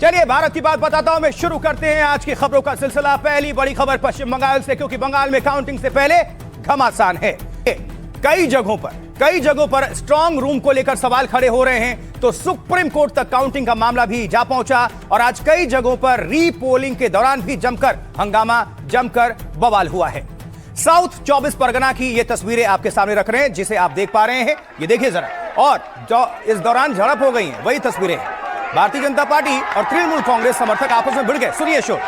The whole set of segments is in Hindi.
चलिए भारत की बात बताता हूं मैं। शुरू करते हैं आज की खबरों का सिलसिला। पहली बड़ी खबर पश्चिम बंगाल से, क्योंकि बंगाल में काउंटिंग से पहले घमासान है। कई जगहों पर स्ट्रांग रूम को लेकर सवाल खड़े हो रहे हैं, तो सुप्रीम कोर्ट तक काउंटिंग का मामला भी जा पहुंचा और आज कई जगहों पर रीपोलिंग के दौरान भी जमकर हंगामा, जमकर बवाल हुआ है। साउथ 24 परगना की ये तस्वीरें आपके सामने रख रहे हैं, जिसे आप देख पा रहे हैं, ये देखिए जरा। और जो इस दौरान झड़प हो गई है वही तस्वीरें हैं। भारतीय जनता पार्टी और तृणमूल कांग्रेस समर्थक आपस में भिड़ गए। सुनिए शोर।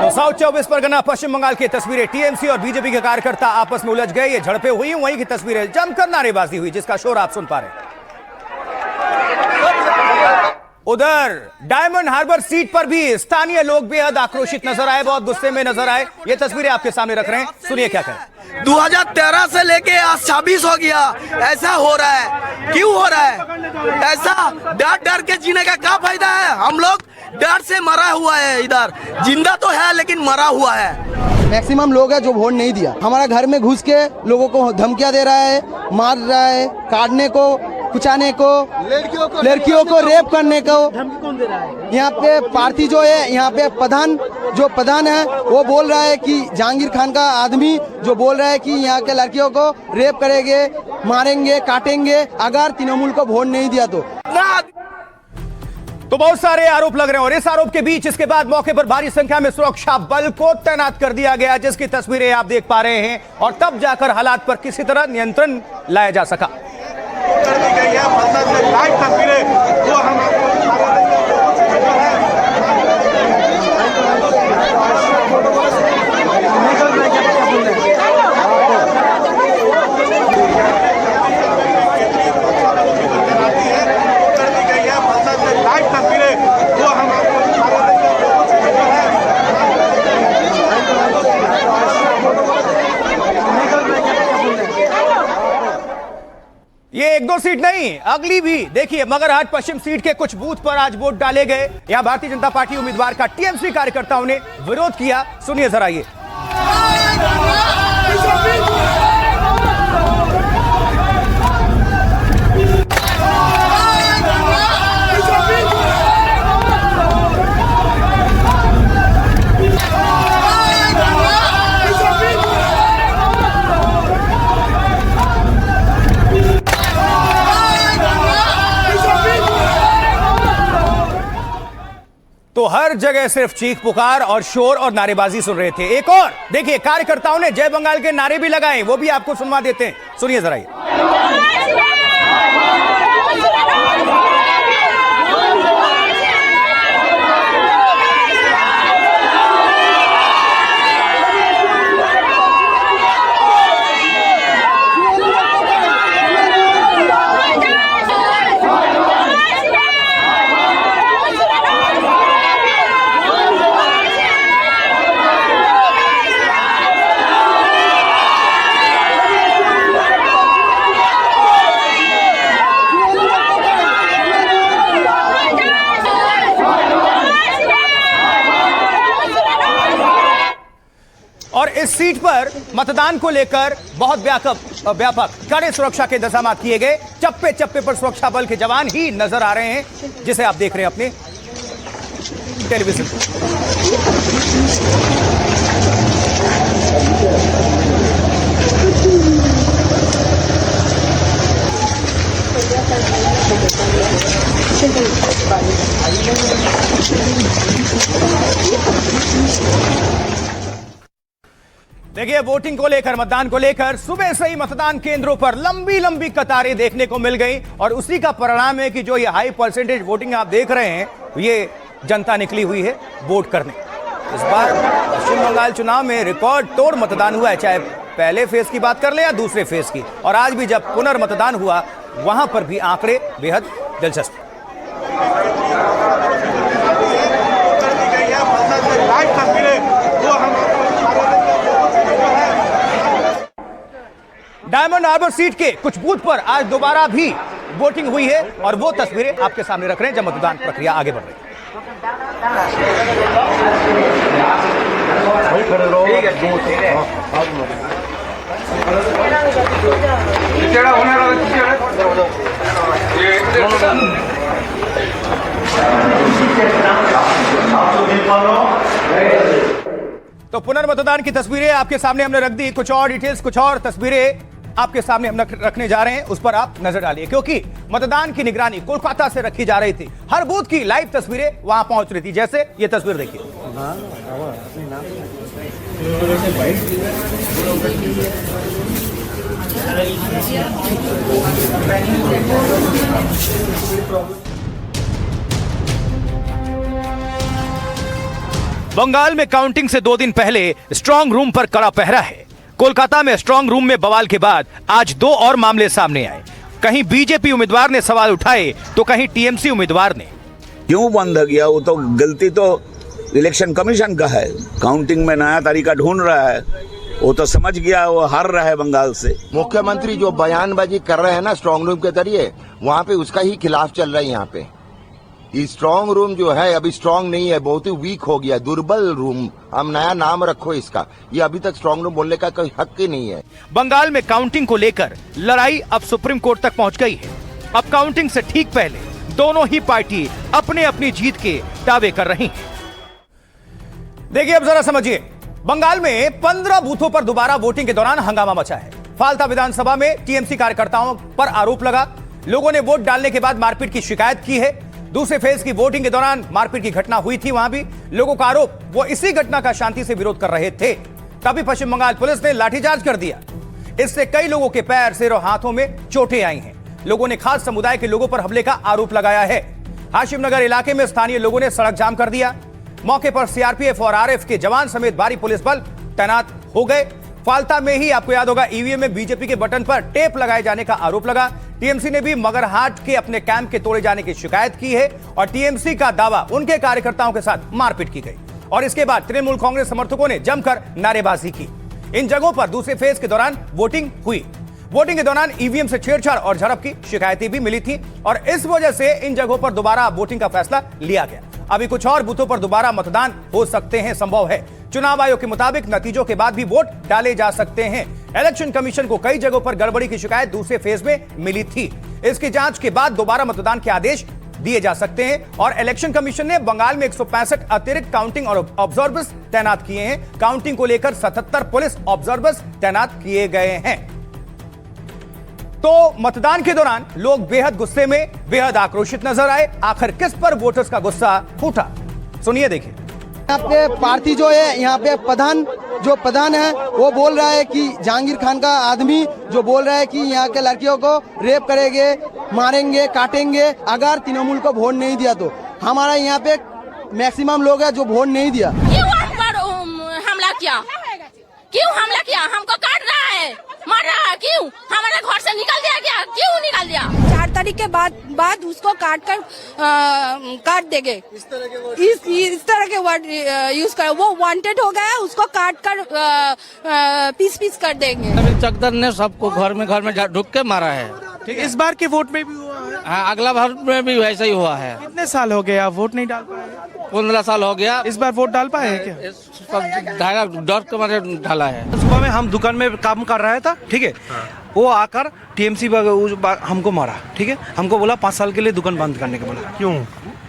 साउथ 24 परगना पश्चिम बंगाल की तस्वीरें। टीएमसी और बीजेपी के कार्यकर्ता आपस में उलझ गए, ये झड़पें हुई, वहीं की तस्वीरें। जमकर नारेबाजी हुई, जिसका शोर आप सुन पा रहे हैं। उधर डायमंड हार्बर सीट पर भी स्थानीय लोग बेहद आक्रोशित नजर आए, बहुत गुस्से में नजर आए। ये तस्वीरें आपके सामने रख रहे हैं, सुनिए क्या कहें। 2013 से लेके आज 26 हो गया, ऐसा हो रहा है। क्यों हो रहा है ऐसा? डर के जीने का क्या फायदा है? हम लोग डर से मरा हुआ है, इधर जिंदा तो है लेकिन मरा हुआ है। मैक्सिमम लोग है जो वोट नहीं दिया। हमारा घर में घुस के लोगों को धमकियां दे रहा है, मार रहा है, काटने को, कुचाने को, लड़कियों को रेप करने को। धमकी कौन दे रहा है? यहाँ पे पार्टी जो है, यहाँ पे प्रधान है, वो बोल रहा है कि जहांगीर खान का आदमी जो बोल रहा है कि यहाँ के लड़कियों को रेप करेंगे, मारेंगे, काटेंगे अगर तृणमूल को वोट नहीं दिया तो बहुत सारे आरोप लग रहे हैं। और इस आरोप के बीच इसके बाद मौके पर भारी संख्या में सुरक्षा बल को तैनात कर दिया गया, जिसकी तस्वीरें आप देख पा रहे हैं। और तब जाकर हालात पर किसी तरह नियंत्रण लाया जा सका। ये एक दो सीट नहीं, अगली भी देखिए। मगरहाट पश्चिम सीट के कुछ बूथ पर आज वोट डाले गए। यहां भारतीय जनता पार्टी उम्मीदवार का टीएमसी कार्यकर्ताओं ने विरोध किया, सुनिए जरा ये। तो हर जगह सिर्फ चीख पुकार और शोर और नारेबाजी सुन रहे थे। एक और देखिए, कार्यकर्ताओं ने जय बंगाल के नारे भी लगाए, वो भी आपको सुनवा देते हैं, सुनिए जरा ये। और इस सीट पर मतदान को लेकर बहुत व्यापक कड़े सुरक्षा के इंतजाम किए गए। चप्पे चप्पे पर सुरक्षा बल के जवान ही नजर आ रहे हैं, जिसे आप देख रहे हैं अपने टेलीविजन पर। देखिए, वोटिंग को लेकर, मतदान को लेकर सुबह से ही मतदान केंद्रों पर लंबी लंबी कतारें देखने को मिल गई और उसी का परिणाम है कि जो ये हाई परसेंटेज वोटिंग आप देख रहे हैं, ये जनता निकली हुई है वोट करने। इस बार पश्चिम बंगाल चुनाव में रिकॉर्ड तोड़ मतदान हुआ है, चाहे पहले फेज की बात कर ले या दूसरे फेज की। और आज भी जब पुनर्मतदान हुआ, वहां पर भी आंकड़े बेहद दिलचस्प। डायमंड हार्बर सीट के कुछ बूथ पर आज दोबारा भी वोटिंग हुई है और वो तस्वीरें आपके सामने रख रहे हैं जब मतदान प्रक्रिया आगे बढ़ रही है। तो पुनर्मतदान की तस्वीरें आपके सामने हमने रख दी। कुछ और डिटेल्स, कुछ और तस्वीरें आपके सामने हम रखने जा रहे हैं, उस पर आप नजर डालिए, क्योंकि मतदान की निगरानी कोलकाता से रखी जा रही थी। हर बूथ की लाइव तस्वीरें वहां पहुंच रही थी। जैसे ये तस्वीर देखिए, बंगाल में काउंटिंग से 2 दिन पहले स्ट्रांग रूम पर कड़ा पहरा है। कोलकाता में स्ट्रांग रूम में बवाल के बाद आज 2 और मामले सामने आए। कहीं बीजेपी उम्मीदवार ने सवाल उठाए तो कहीं टीएमसी उम्मीदवार ने। क्यों बंद किया? वो तो गलती तो इलेक्शन कमीशन का है। काउंटिंग में नया तरीका ढूंढ रहा है, वो तो समझ गया वो हार रहा है बंगाल से। मुख्यमंत्री जो बयानबाजी कर रहे हैं ना स्ट्रांग रूम के जरिए, वहाँ पे उसका ही खिलाफ चल रहा है। यहाँ पे ये स्ट्रांग रूम जो है अभी स्ट्रांग नहीं है, बहुत ही वीक हो गया, दुर्बल रूम। हम नया नाम रखो इसका, ये अभी तक स्ट्रांग रूम बोलने का कोई हक ही नहीं है। बंगाल में काउंटिंग को लेकर लड़ाई अब सुप्रीम कोर्ट तक पहुंच गई है। अब काउंटिंग से ठीक पहले दोनों ही पार्टी अपने अपनी जीत के दावे कर रही हैं। देखिए, अब जरा समझिए, बंगाल में 15 बूथों पर दोबारा वोटिंग के दौरान हंगामा मचा है। फाल्ता विधानसभा में टीएमसी कार्यकर्ताओं पर आरोप लगा, लोगों ने वोट डालने के बाद मारपीट की शिकायत की है। दूसरे फेज की वोटिंग के दौरान मारपीट की घटना हुई थी, वहां भी लोगों का आरोप वो इसी घटना का शांति से विरोध कर रहे थे। तभी पश्चिम बंगाल पुलिस ने लाठीचार्ज कर दिया। इससे कई लोगों के पैर, सिर और हाथों में चोटें आई हैं। लोगों ने खास समुदाय के लोगों पर हमले का आरोप लगाया है। हाशिम नगर इलाके में स्थानीय लोगों ने सड़क जाम कर दिया। मौके पर सीआरपीएफ और आरएफ के जवान समेत भारी पुलिस बल तैनात हो गए। फाल्ता में ही आपको याद होगा, ईवीएम में बीजेपी के बटन पर टेप लगाए जाने का आरोप लगा। टीएमसी ने भी मगरहाट के अपने कैंप के तोड़े जाने की शिकायत की है और टीएमसी का दावा उनके कार्यकर्ताओं के साथ मारपीट की गई और इसके बाद तृणमूल कांग्रेस समर्थकों ने जमकर नारेबाजी की। इन जगहों पर दूसरे फेज के दौरान वोटिंग हुई। वोटिंग के दौरान ईवीएम से छेड़छाड़ और झड़प की शिकायतें भी मिली थी और इस वजह से इन जगहों पर दोबारा वोटिंग का फैसला लिया गया। अभी कुछ और बूथों पर दोबारा मतदान हो सकते हैं, संभव है। चुनाव आयोग के मुताबिक नतीजों के बाद भी वोट डाले जा सकते हैं। इलेक्शन कमीशन को कई जगहों पर गड़बड़ी की शिकायत दूसरे फेज में मिली थी। इसकी जांच के बाद दोबारा मतदान के आदेश दिए जा सकते हैं और इलेक्शन कमीशन ने बंगाल में 165 अतिरिक्त काउंटिंग और ऑब्जर्वर्स तैनात किए हैं। काउंटिंग को लेकर 77 पुलिस ऑब्जर्वर्स तैनात किए गए हैं। तो मतदान के दौरान लोग बेहद गुस्से में, बेहद आक्रोशित नजर आए। आखिर किस पर वोटर्स का गुस्सा फूटा, सुनिए, देखिए। यहाँ पे पार्टी जो है, यहाँ पे प्रधान है वो बोल रहा है कि जहांगीर खान का आदमी जो बोल रहा है कि यहाँ के लड़कियों को रेप करेंगे, मारेंगे, काटेंगे अगर तृणमूल को वोट नहीं दिया तो। हमारा यहाँ पे मैक्सिमम लोग है जो वोट नहीं दिया। क्यों हमला किया? क्यों हमला किया? हमको काट रहा है, मार रहा है। क्यों? हमारे घर से निकल दिया क्या? क्यों निकल दिया? 4 तारीख के बाद उसको काट देंगे। इस तरह के वर्ड यूज कर, वो वांटेड हो गया, उसको काट कर पीस कर देंगे। चकदर ने सबको घर में ढुक के मारा है। ठीक, इस बार के वोट में भी हुआ है? हाँ, अगला बार में भी वैसा ही हुआ है। कितने साल हो गए आप वोट नहीं डाल पाए? 15 साल हो गया। इस बार वोट डाल पाए हैं क्या? डर के मारे ढाला है। सुबह में हम दुकान में काम कर रहा था, ठीक है, वो आकर टीएमसी हमको मारा, ठीक है, हमको बोला 5 साल के लिए दुकान बंद करने के बोला। क्यों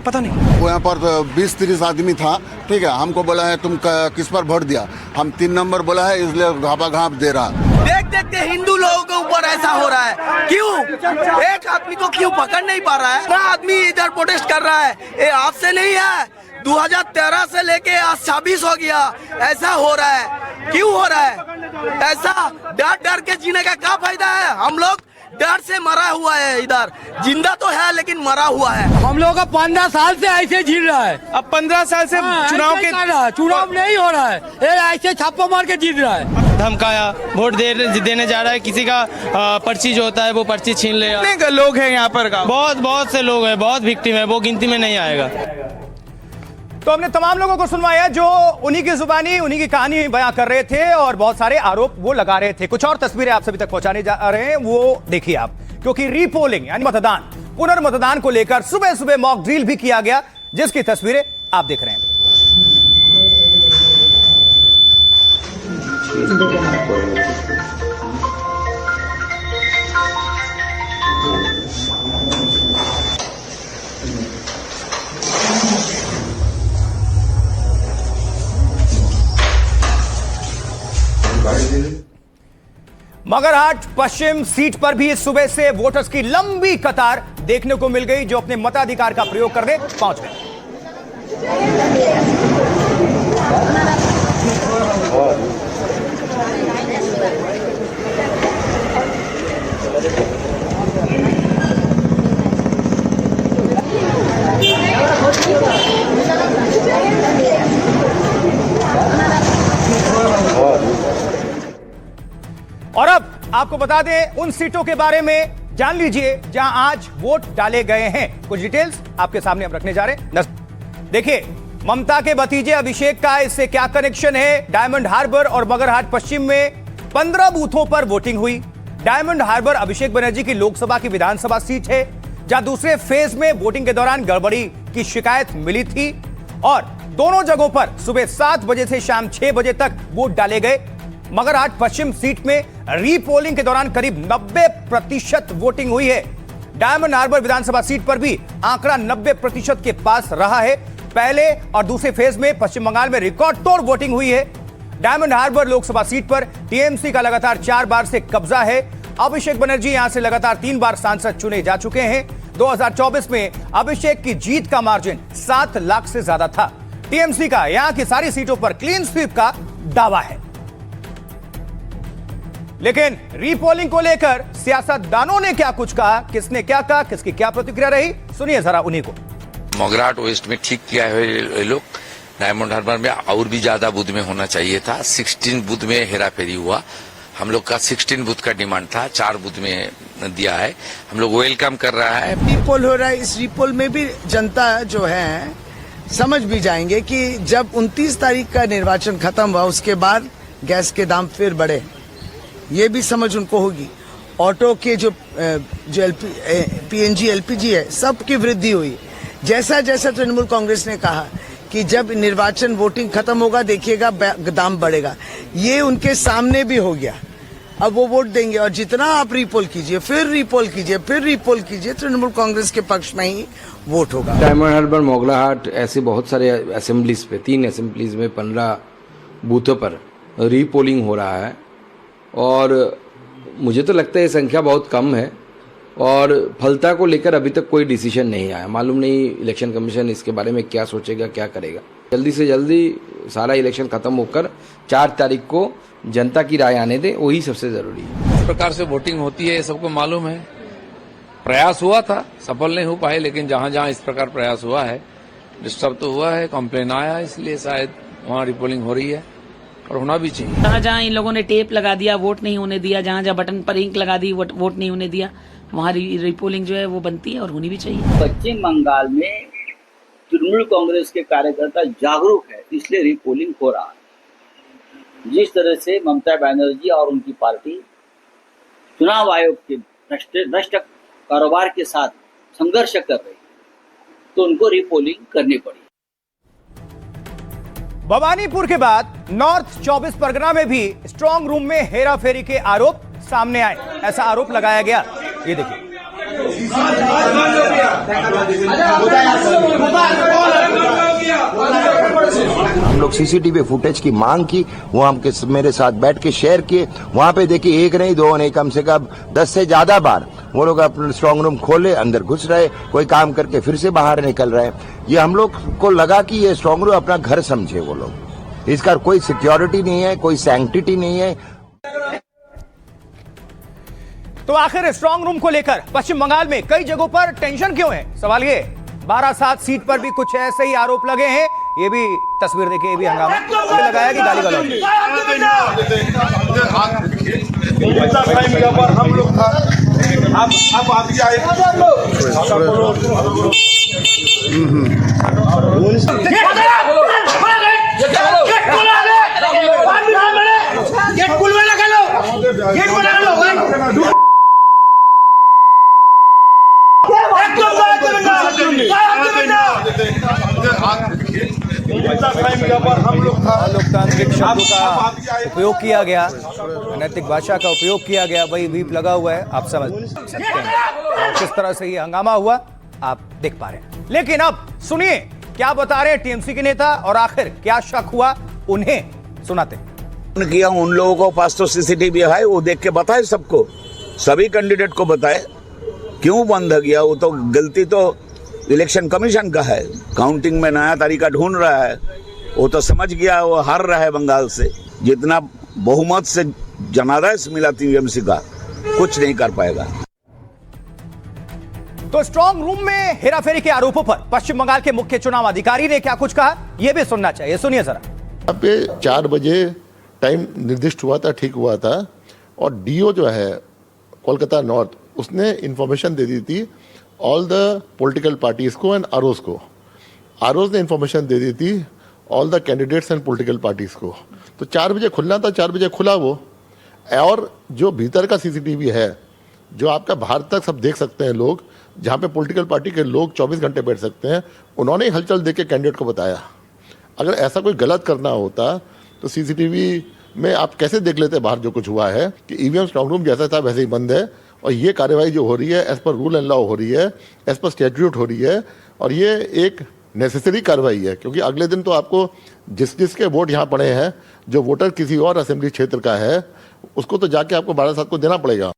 पता नहीं। वो यहाँ पर 20-30 आदमी था, ठीक है, हमको बोला है तुम किस पर वोट दिया, हम 3 नंबर बोला है इसलिए घापा घाप दे रहा। देख के हिंदू लोगों के ऊपर ऐसा हो रहा है। क्यों? एक आदमी को क्यों पकड़ नहीं पा रहा है? ना आदमी इधर प्रोटेस्ट कर रहा है। ये आज से नहीं है, 2013 से लेके आज 26 हो गया। ऐसा हो रहा है, क्यों हो रहा है ऐसा? डर डर के जीने का क्या फायदा है? हम लोग डर से मरा हुआ है, इधर जिंदा तो है लेकिन मरा हुआ है। हम लोग का 15 साल से ऐसे जी रहा है। अब 15 साल से चुनाव नहीं हो रहा है, ये ऐसे छापा मार के जीत रहा है। धमकाया, वोट देने जा रहा है, किसी का पर्ची जो होता है वो पर्ची छीन लेगा। कितने लोग हैं यहाँ पर? बहुत से लोग हैं, बहुत विक्टिम है, वो गिनती में नहीं आएगा। तो हमने तमाम लोगों को सुनवाया जो उन्हीं की जुबानी उन्हीं की कहानी बयां कर रहे थे और बहुत सारे आरोप वो लगा रहे थे। कुछ और तस्वीरें आप सभी तक पहुंचाने जा रहे हैं, वो देखिए आप, क्योंकि रीपोलिंग यानी मतदान, पुनर्मतदान को लेकर सुबह सुबह मॉक ड्रिल भी किया गया, जिसकी तस्वीरें आप देख रहे हैं। मगरहाट पश्चिम सीट पर भी सुबह से वोटर्स की लंबी कतार देखने को मिल गई, जो अपने मताधिकार का प्रयोग करने पहुंच गए। और अब आपको बता दें उन सीटों के बारे में, जान लीजिए जहां आज वोट डाले गए हैं। कुछ डिटेल्स आपके सामने हम रखने जा रहे हैं। देखिए, ममता के भतीजे अभिषेक का इससे क्या कनेक्शन है? डायमंड हार्बर और मगरहाट पश्चिम में 15 बूथों पर वोटिंग हुई। डायमंड हार्बर अभिषेक बनर्जी की लोकसभा की विधानसभा सीट है, जहां दूसरे फेज में वोटिंग के दौरान गड़बड़ी की शिकायत मिली थी और दोनों जगहों पर सुबह 7 बजे से शाम 6 बजे तक वोट डाले गए। मगरहाट पश्चिम सीट में रीपोलिंग के दौरान करीब 90% वोटिंग हुई है। डायमंड हार्बर विधानसभा सीट पर भी आंकड़ा 90% के पास रहा है। पहले और दूसरे फेज में पश्चिम बंगाल में रिकॉर्ड तोड़ वोटिंग हुई है। डायमंड हार्बर लोकसभा सीट पर टीएमसी का लगातार 4 बार से कब्जा है। अभिषेक बनर्जी यहां से लगातार 3 बार सांसद चुने जा चुके हैं। 2024 में अभिषेक की जीत का मार्जिन 7 लाख से ज्यादा था। टीएमसी का यहां की सारी सीटों पर क्लीन स्वीप का दावा है। लेकिन रीपोलिंग को लेकर सियासतदानों ने क्या कुछ कहा, किसने क्या कहा, किसकी क्या प्रतिक्रिया रही, सुनिए जरा उन्हीं को। मगरहाट वेस्ट में ठीक किया है ये लोग। डायमंड हार्बर में और भी ज्यादा बूथ में होना चाहिए था। 16 बूथ में हेराफेरी हुआ। हम लोग का 16 बूथ का डिमांड था, 4 बूथ में दिया है। हम लोग वेलकम कर रहा है। रीपोल हो रहा है, इस रीपोल में भी जनता जो है समझ भी जाएंगे कि जब 29 तारीख का निर्वाचन खत्म हुआ उसके बाद गैस के दाम फिर बढ़े, ये भी समझ उनको होगी। ऑटो के जो पीएनजी एलपीजी है, सबकी वृद्धि हुई। जैसा जैसा तृणमूल कांग्रेस ने कहा कि जब निर्वाचन वोटिंग खत्म होगा देखिएगा दाम बढ़ेगा, ये उनके सामने भी हो गया। अब वो वोट देंगे और जितना आप रीपोल कीजिए, फिर रीपोल कीजिए, फिर रीपोल कीजिए, तृणमूल कांग्रेस के पक्ष में ही वोट होगा। डायमंड हार्बर, मोगलाहाट, ऐसे बहुत सारे असेंबलीज पे, 3 असेंबलीज में 15 बूथों पर रीपोलिंग हो रहा है और मुझे तो लगता है ये संख्या बहुत कम है और फलता को लेकर अभी तक कोई डिसीजन नहीं आया। मालूम नहीं इलेक्शन कमीशन इसके बारे में क्या सोचेगा, क्या करेगा। जल्दी से जल्दी सारा इलेक्शन खत्म होकर 4 तारीख को जनता की राय आने दे, वही सबसे जरूरी है। इस प्रकार से वोटिंग होती है, ये सबको मालूम है। प्रयास हुआ था, सफल नहीं हो पाए, लेकिन जहां जहां इस प्रकार प्रयास हुआ है, डिस्टर्ब तो हुआ है, कंप्लेन आया, इसलिए शायद वहां रिपोलिंग हो रही है और होना भी चाहिए। जहाँ जहाँ इन लोगों ने टेप लगा दिया, वोट नहीं होने दिया, जहाँ जहाँ बटन पर इंक लगा दी, वोट नहीं होने दिया, वहाँ रीपोलिंग जो है वो बनती है और होनी भी चाहिए। पश्चिम बंगाल में तृणमूल कांग्रेस के कार्यकर्ता जागरूक है, इसलिए रीपोलिंग हो रहा है। जिस तरह से ममता बनर्जी और उनकी पार्टी चुनाव आयोग के भ्रष्ट कारोबार के साथ संघर्ष कर रही, तो उनको रीपोलिंग करनी पड़ी। भवानीपुर के बाद नॉर्थ 24 परगना में भी स्ट्रांग रूम में हेराफेरी के आरोप सामने आए। ऐसा आरोप लगाया गया, ये देखिए। हम लोग सीसीटीवी फुटेज की मांग की, वो हम मेरे साथ बैठ के शेयर किए। वहां पे देखिए, एक नहीं, 2 नहीं, कम से कम 10 से ज्यादा बार वो लोग अपना स्ट्रांग रूम खोले, अंदर घुस रहे, कोई काम करके फिर से बाहर निकल रहे। ये हम लोग को लगा कि ये स्ट्रांग रूम अपना घर समझे वो लोग। इसका कोई सिक्योरिटी नहीं है, कोई सैंक्टिटी नहीं है। तो आखिर स्ट्रांग रूम को लेकर पश्चिम बंगाल में कई जगहों पर टेंशन क्यों है? सवाल ये, 12/7 सीट पर भी कुछ ऐसे ही आरोप लगे हैं। ये भी तस्वीर देखिए, ये भी हंगामा लगाया कि गाली गलौज। हम लोग था, अब अभी आए लोकतांत्रिक शब्दों का उपयोग किया गया, नैतिक भाषा का उपयोग किया गया, वही वीप लगा हुआ है, आप समझ सकते हैं। और किस तरह से ये हंगामा हुआ आप देख पा रहे हैं। लेकिन अब सुनिए क्या बता रहे हैं टीएमसी के नेता और आखिर क्या शक हुआ, उन्हें सुनाते किया। उन लोगों को पास तो सीसीटीवी है, वो देख के बताए सबको, सभी कैंडिडेट को बताए क्यों बंद हो गया। वो तो गलती तो इलेक्शन कमीशन का है, काउंटिंग में नया तरीका ढूंढ रहा है। वो तो समझ गया वो हार रहा है बंगाल से, जितना बहुमत से जनादेश मिला टीएमसी का, कुछ नहीं कर पाएगा। तो स्ट्रांग रूम में हेराफेरी के आरोपों पर पश्चिम बंगाल के मुख्य चुनाव अधिकारी ने क्या कुछ कहा, यह भी सुनना चाहिए, सुनिए जरा। यहाँ पे 4 बजे टाइम निर्दिष्ट हुआ था, ठीक हुआ था, और डीओ जो है कोलकाता नॉर्थ, उसने इंफॉर्मेशन दे दी थी ऑल द पॉलिटिकल पार्टीज को एंड आरओज को। आरओज ने इंफॉर्मेशन दे दी थी all the candidates and political parties को। तो 4 बजे खुलना था, 4 बजे खुला वो। और जो भीतर का सीसीटीवी है, जो आपका बाहर तक सब देख सकते हैं लोग, जहाँ पे पॉलिटिकल पार्टी के लोग 24 घंटे बैठ सकते हैं, उन्होंने हलचल देख के कैंडिडेट को बताया। अगर ऐसा कोई गलत करना होता तो सीसीटीवी में आप कैसे देख लेते बाहर जो कुछ हुआ है कि ईवीएम स्ट्रांग रूम जैसा था वैसे ही बंद है, और ये कार्यवाही जो हो रही है as per rule and law हो रही है, एज पर स्टैट्यूट हो रही है, और ये एक नेसेसरी कार्रवाई है। क्योंकि अगले दिन तो आपको जिसके वोट यहाँ पड़े हैं, जो वोटर किसी और असेंबली क्षेत्र का है, उसको तो जाके आपको 12/7 को देना पड़ेगा।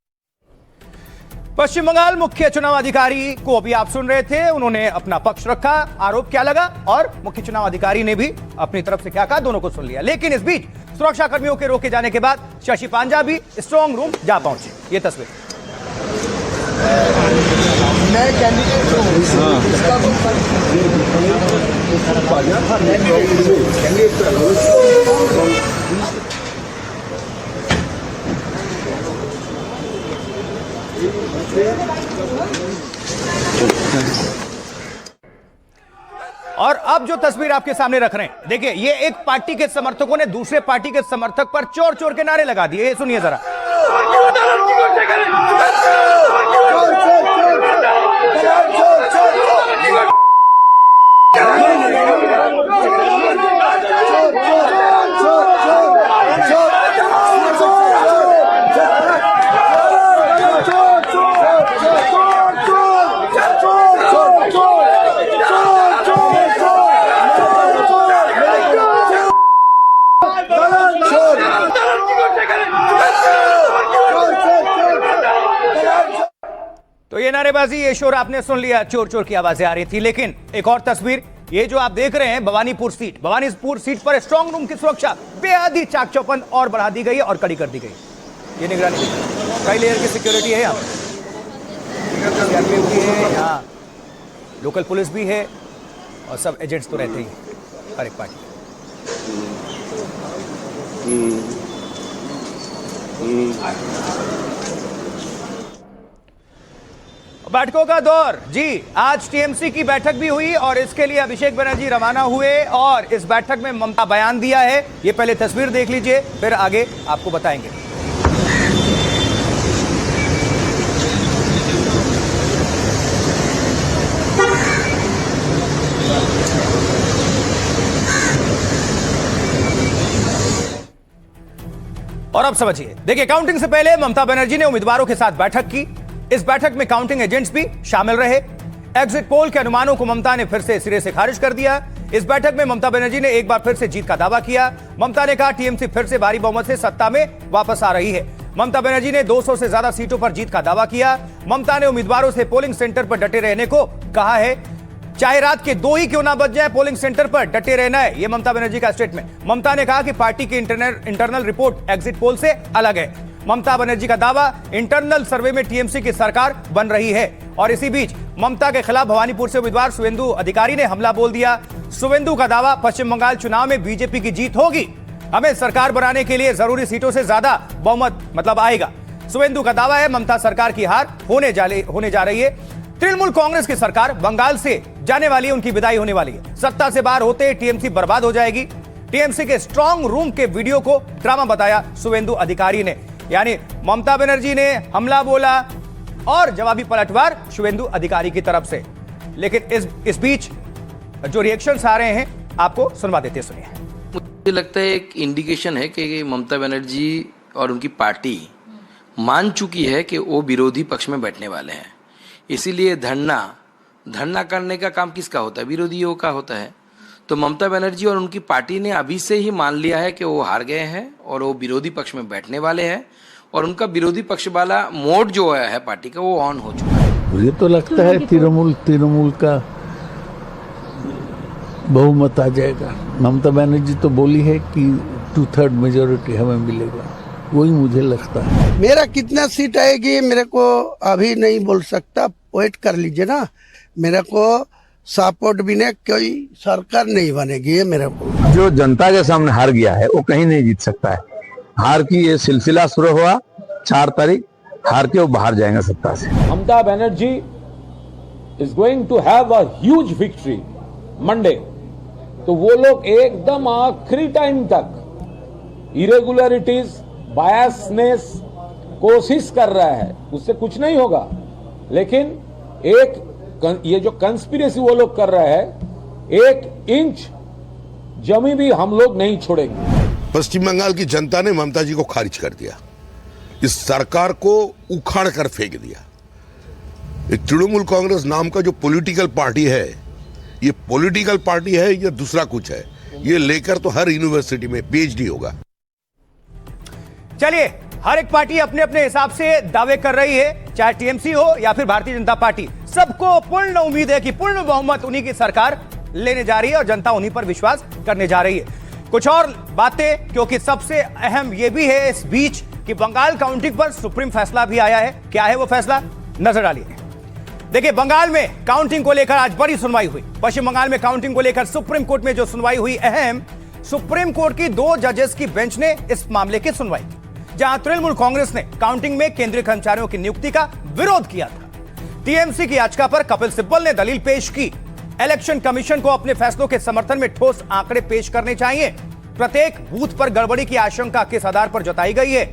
पश्चिम बंगाल मुख्य चुनाव अधिकारी को अभी आप सुन रहे थे, उन्होंने अपना पक्ष रखा, आरोप क्या लगा और मुख्य चुनाव अधिकारी ने भी अपनी तरफ से क्या कहा, दोनों को सुन लिया। लेकिन इस बीच सुरक्षा कर्मियों के रोके जाने के बाद शशि पांजा भी स्ट्रांग रूम जा पहुंचे। ये तस्वीर नए कैंडिडेट और अब जो तस्वीर आपके सामने रख रहे हैं, देखिए ये एक पार्टी के समर्थकों ने दूसरे पार्टी के समर्थक पर चोर चोर के नारे लगा दिए। सुनिए जरा। तो ये नारेबाजी, ये शोर आपने सुन लिया, चोर चोर की आवाजें आ रही थी। लेकिन एक और तस्वीर, ये जो आप देख रहे हैं भवानीपुर सीट पर स्ट्रांग रूम की सुरक्षा बेहद ही चाक चौबंद और बढ़ा दी गई और कड़ी कर दी गई। ये निगरानी कई लेयर की सिक्योरिटी है, यहाँ सीआरपीएफ भी है, यहाँ लोकल पुलिस भी है, और सब एजेंट्स तो रहते ही हर एक पार्टी। बैठकों का दौर जी, आज टीएमसी की बैठक भी हुई और इसके लिए अभिषेक बनर्जी रवाना हुए और इस बैठक में ममता बयान दिया है। ये पहले तस्वीर देख लीजिए, फिर आगे आपको बताएंगे। और अब समझिए, देखिए काउंटिंग से पहले ममता बनर्जी ने उम्मीदवारों के साथ बैठक की। इस बैठक में काउंटिंग एजेंट्स भी शामिल रहे। एग्जिट पोल के अनुमानों को ममता ने फिर से सिरे से खारिज कर दिया। इस बैठक में ममता बनर्जी ने एक बार फिर से जीत का दावा किया। ममता ने कहा टीएमसी फिर से भारी बहुमत से सत्ता में वापस आ रही है। ममता बनर्जी ने 200 से ज्यादा सीटों पर जीत का दावा किया। ममता ने उम्मीदवारों से पोलिंग सेंटर पर डटे रहने को कहा है। चाहे रात के 2 ही क्यों ना बज जाए, पोलिंग सेंटर पर डटे रहना है, यह ममता बनर्जी का स्टेटमेंट। ममता ने कहा कि पार्टी की इंटरनल रिपोर्ट एग्जिट पोल से अलग है। ममता बनर्जी का दावा, इंटरनल सर्वे में टीएमसी की सरकार बन रही है। और इसी बीच ममता के खिलाफ भवानीपुर से उम्मीदवार शुवेंदु अधिकारी ने हमला बोल दिया। शुवेंदु का दावा, पश्चिम बंगाल चुनाव में बीजेपी की जीत होगी, हमें सरकार बनाने के लिए जरूरी सीटों से ज्यादा बहुमत आएगा। शुवेंदु का दावा है ममता सरकार की हार होने जा रही है। तृणमूल कांग्रेस की सरकार बंगाल से जाने वाली है, उनकी विदाई होने वाली है। सत्ता से बाहर होते टीएमसी बर्बाद हो जाएगी। टीएमसी के स्ट्रांग रूम के वीडियो को ड्रामा बताया शुवेंदु अधिकारी ने। यानी ममता बनर्जी ने हमला बोला और जवाबी पलटवार शुवेंदु अधिकारी की तरफ से। लेकिन इस बीच जो रिएक्शंस आ रहे हैं आपको सुनवा देते, सुनिए। मुझे लगता है एक इंडिकेशन है कि ममता बनर्जी और उनकी पार्टी मान चुकी है कि वो विरोधी पक्ष में बैठने वाले हैं। इसीलिए धरना करने का काम किसका होता है? विरोधियों का होता है। तो ममता बनर्जी और उनकी पार्टी ने अभी से ही मान लिया है कि वो हार गए हैं और वो विरोधी पक्ष में बैठने वाले हैं और उनका विरोधी पक्ष वाला मोड जो है पार्टी का वो ऑन हो चुका है। मुझे तो लगता है तृणमूल का बहुमत आ जाएगा। ममता बनर्जी तो बोली है कि 2/3 मेजोरिटी हमें मिलेगा, वही मुझे लगता है। मेरा कितना सीट आएगी मेरे को अभी नहीं बोल सकता, वेट कर लीजिए ना। मेरे को सपोर्ट भी नहीं, कोई सरकार नहीं बनेगी मेरे को। जो जनता के सामने हार गया है वो कहीं नहीं जीत सकता है। हार की ये सिलसिला शुरू हुआ 4 तारीख, हार के वो बाहर जाएंगे सत्ता से। Mamata Banerjee is going to have a huge victory Monday. तो वो लोग एकदम आखिरी टाइम तक इरेगुलरिटीज, बायसनेस कोशिश कर रहा है, उससे कुछ नहीं होगा। लेकिन ये जो कंस्पिरेसी वो लोग कर रहे हैं, 1 इंच जमी भी हम लोग नहीं छोड़ेंगे। पश्चिम बंगाल की जनता ने ममता जी को खारिज कर दिया, इस सरकार को उखाड़ कर फेंक दिया। तृणमूल कांग्रेस नाम का जो पॉलिटिकल पार्टी है, ये पॉलिटिकल पार्टी है या दूसरा कुछ है? ये लेकर तो हर यूनिवर्सिटी में पीएचडी होगा। चलिए, हर एक पार्टी अपने अपने हिसाब से दावे कर रही है, चाहे टीएमसी हो या फिर भारतीय जनता पार्टी। सबको पूर्ण उम्मीद है कि पूर्ण बहुमत उन्हीं की सरकार लेने जा रही है और जनता उन्हीं पर विश्वास करने जा रही है। कुछ और बातें, क्योंकि सबसे अहम यह भी है इस बीच कि बंगाल काउंटिंग पर सुप्रीम फैसला भी आया है। क्या है वो फैसला, नजर डालिए। देखिए, बंगाल में काउंटिंग को लेकर आज बड़ी सुनवाई हुई। पश्चिम बंगाल में काउंटिंग को लेकर सुप्रीम कोर्ट में जो सुनवाई हुई, अहम, सुप्रीम कोर्ट की 2 जजेस की बेंच ने इस मामले की सुनवाई की, जहां तृणमूल कांग्रेस ने काउंटिंग में केंद्रीय कर्मचारियों की नियुक्ति का विरोध किया था। टीएमसी की याचिका पर कपिल सिब्बल ने दलील पेश की। इलेक्शन कमीशन को अपने फैसलों के समर्थन में ठोस आंकड़े पेश करने चाहिए। प्रत्येक बूथ पर गड़बड़ी की आशंका किस आधार पर जताई गई है?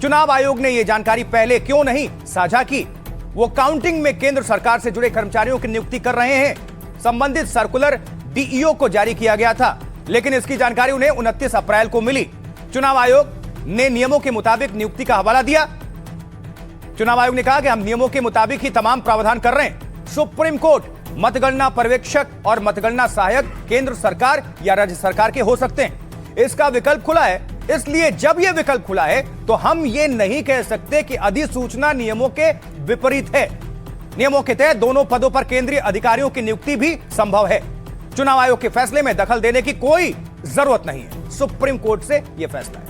चुनाव आयोग ने यह जानकारी पहले क्यों नहीं साझा की? वो काउंटिंग में केंद्र सरकार से जुड़े कर्मचारियों की नियुक्ति कर रहे हैं। संबंधित सर्कुलर डीईओ को जारी किया गया था, लेकिन इसकी जानकारी उन्हें 29 अप्रैल को मिली। चुनाव आयोग ने नियमों के मुताबिक नियुक्ति का हवाला दिया। चुनाव आयोग ने कहा कि हम नियमों के मुताबिक ही तमाम प्रावधान कर रहे हैं। सुप्रीम कोर्ट, मतगणना पर्यवेक्षक और मतगणना सहायक केंद्र सरकार या राज्य सरकार के हो सकते हैं। इसका विकल्प खुला है, इसलिए जब यह विकल्प खुला है तो हम ये नहीं कह सकते कि अधिसूचना नियमों के विपरीत है। नियमों के तहत दोनों पदों पर केंद्रीय अधिकारियों की नियुक्ति भी संभव है। चुनाव आयोग के फैसले में दखल देने की कोई जरूरत नहीं है। सुप्रीम कोर्ट से यह फैसला है।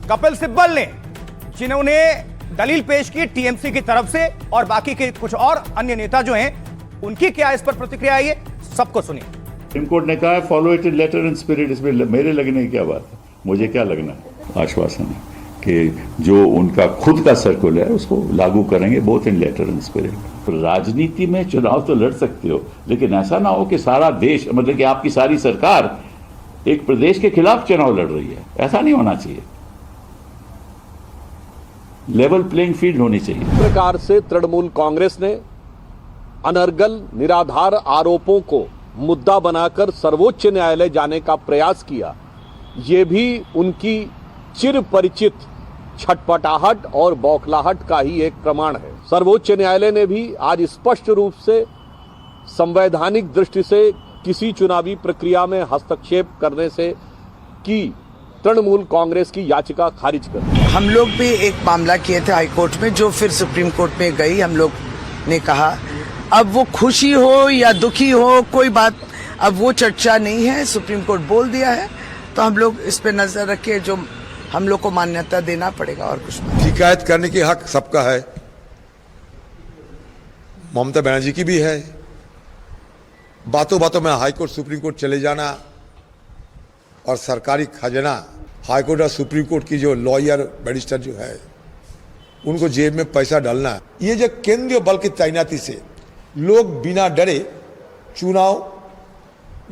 कपिल सिब्बल ने, जिन्होंने दलील पेश की टीएमसी की तरफ से, और बाकी के कुछ और अन्य नेता जो हैं, उनकी क्या इस पर प्रतिक्रिया आई है, सबको सुनिए। सुप्रीम कोर्ट ने कहा है follow it in letter and spirit. इसमें मेरे लगने की क्या बात है, मुझे क्या लगना है? आश्वासन है कि जो उनका खुद का सर्कुलर है उसको लागू करेंगे, both in letter and spirit. राजनीति में चुनाव तो लड़ सकते हो, लेकिन ऐसा ना हो कि सारा देश, मतलब कि आपकी सारी सरकार एक प्रदेश के खिलाफ चुनाव लड़ रही है। ऐसा नहीं होना चाहिए। लेवल प्लेइंग फील्ड होनी चाहिए। इस प्रकार से तृणमूल कांग्रेस ने अनर्गल निराधार आरोपों को मुद्दा बनाकर सर्वोच्च न्यायालय जाने का प्रयास किया, ये भी उनकी चिर परिचित छटपटाहट और बौखलाहट का ही एक प्रमाण है। सर्वोच्च न्यायालय ने भी आज स्पष्ट रूप से संवैधानिक दृष्टि से किसी चुनावी प्रक्रिया में हस्तक्षेप करने से की तृणमूल कांग्रेस की याचिका खारिज कर दी। हम लोग भी एक मामला किए थे हाईकोर्ट में, जो फिर सुप्रीम कोर्ट में गई। हम लोग ने कहा अब वो खुशी हो या दुखी हो कोई बात, अब वो चर्चा नहीं है, सुप्रीम कोर्ट बोल दिया है, तो हम लोग इस पे नजर रखे, जो हम लोग को मान्यता देना पड़ेगा और कुछ नहीं। शिकायत करने की हक सबका है, ममता बनर्जी की भी है। बातों बातों में हाईकोर्ट सुप्रीम कोर्ट चले जाना और सरकारी खजाना, हाईकोर्ट और सुप्रीम कोर्ट की जो लॉयर बैरिस्टर जो है उनको जेब में पैसा डालना, ये जो केंद्रीय बल की तैनाती से लोग बिना डरे चुनाव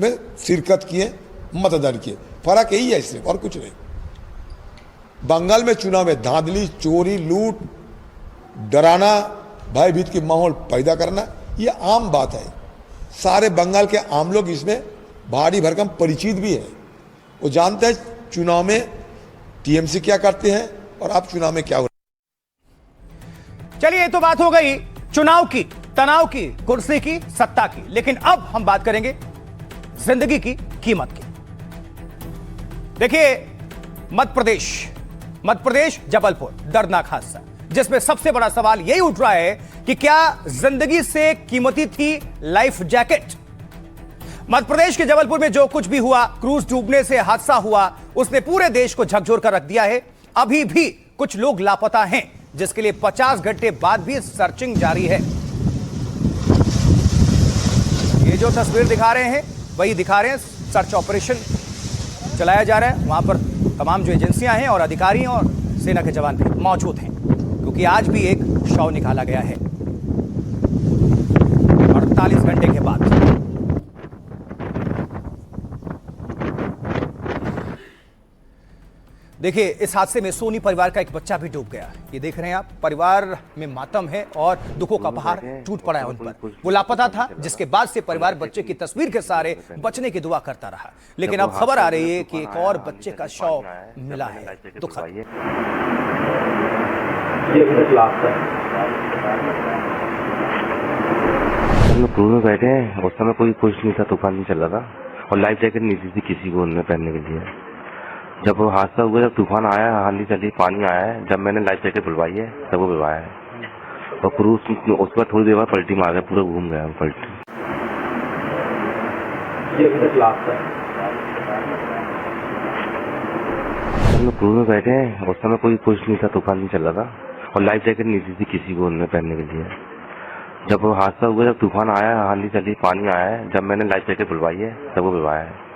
में शिरकत किए, मतदान किए। फर्क यही है इसमें और कुछ नहीं। बंगाल में चुनाव में धांधली, चोरी, लूट, डराना, भयभीत की माहौल पैदा करना, ये आम बात है। सारे बंगाल के आम लोग इसमें भारी भरकम परिचित भी है। वो जानते हैं चुनाव में टीएमसी क्या करते हैं और अब चुनाव में क्या हो। चलिए, ये तो बात हो गई चुनाव की, तनाव की, कुर्सी की, सत्ता की। लेकिन अब हम बात करेंगे जिंदगी की कीमत की। देखिए, मध्य प्रदेश जबलपुर, दर्दनाक हादसा, जिसमें सबसे बड़ा सवाल यही उठ रहा है कि क्या जिंदगी से कीमती थी लाइफ जैकेट। मध्य प्रदेश के जबलपुर में जो कुछ भी हुआ, क्रूज डूबने से हादसा हुआ, उसने पूरे देश को झकझोर कर रख दिया है। अभी भी कुछ लोग लापता हैं, जिसके लिए 50 घंटे बाद भी सर्चिंग जारी है। ये जो तस्वीर दिखा रहे हैं वही दिखा रहे हैं, सर्च ऑपरेशन चलाया जा रहा है। वहां पर तमाम जो एजेंसियां हैं और अधिकारी हैं और सेना के जवान भी मौजूद हैं, क्योंकि आज भी एक शव निकाला गया है 48 घंटे के बाद। देखिए, इस हादसे में सोनी परिवार का एक बच्चा भी डूब गया। ये देख रहे हैं आप, परिवार में मातम है और दुखों का पहाड़ टूट पड़ा है उन पर। वो लापता था, जिसके बाद से परिवार बच्चे की तस्वीर के सहारे बचने की दुआ करता रहा। लेकिन अब खबर आ रही है कि एक और बच्चे का शव मिला है। दुखद। क्रूज में बैठे हैं, उस समय कोई कुछ नहीं था, तूफान नहीं चल रहा था और लाइफ जैकेट नहीं थी किसी को उनमें पहनने के लिए। जब वो हादसा हुआ, जब तूफान आया, आंधी चली, पानी आया है, जब मैंने लाइफ जैकेट बुलवाई है तब वो बुलवाया है। और क्रूज उसके बाद थोड़ी देर बाद पलटी मार गया, पूरा घूम गया पलटी। हम लोग क्रूज में बैठे हैं, उस समय कोई कुछ नहीं था, तूफान नहीं चल रहा था और लाइफ जैकेट नहीं थी किसी को उनमें पहनने के लिए। जब वो हादसा हुआ, जब तूफान आया, आंधी चली, पानी आया है, जब मैंने लाइफ जैकेट बुलवाई है तब वो बुलवाया है।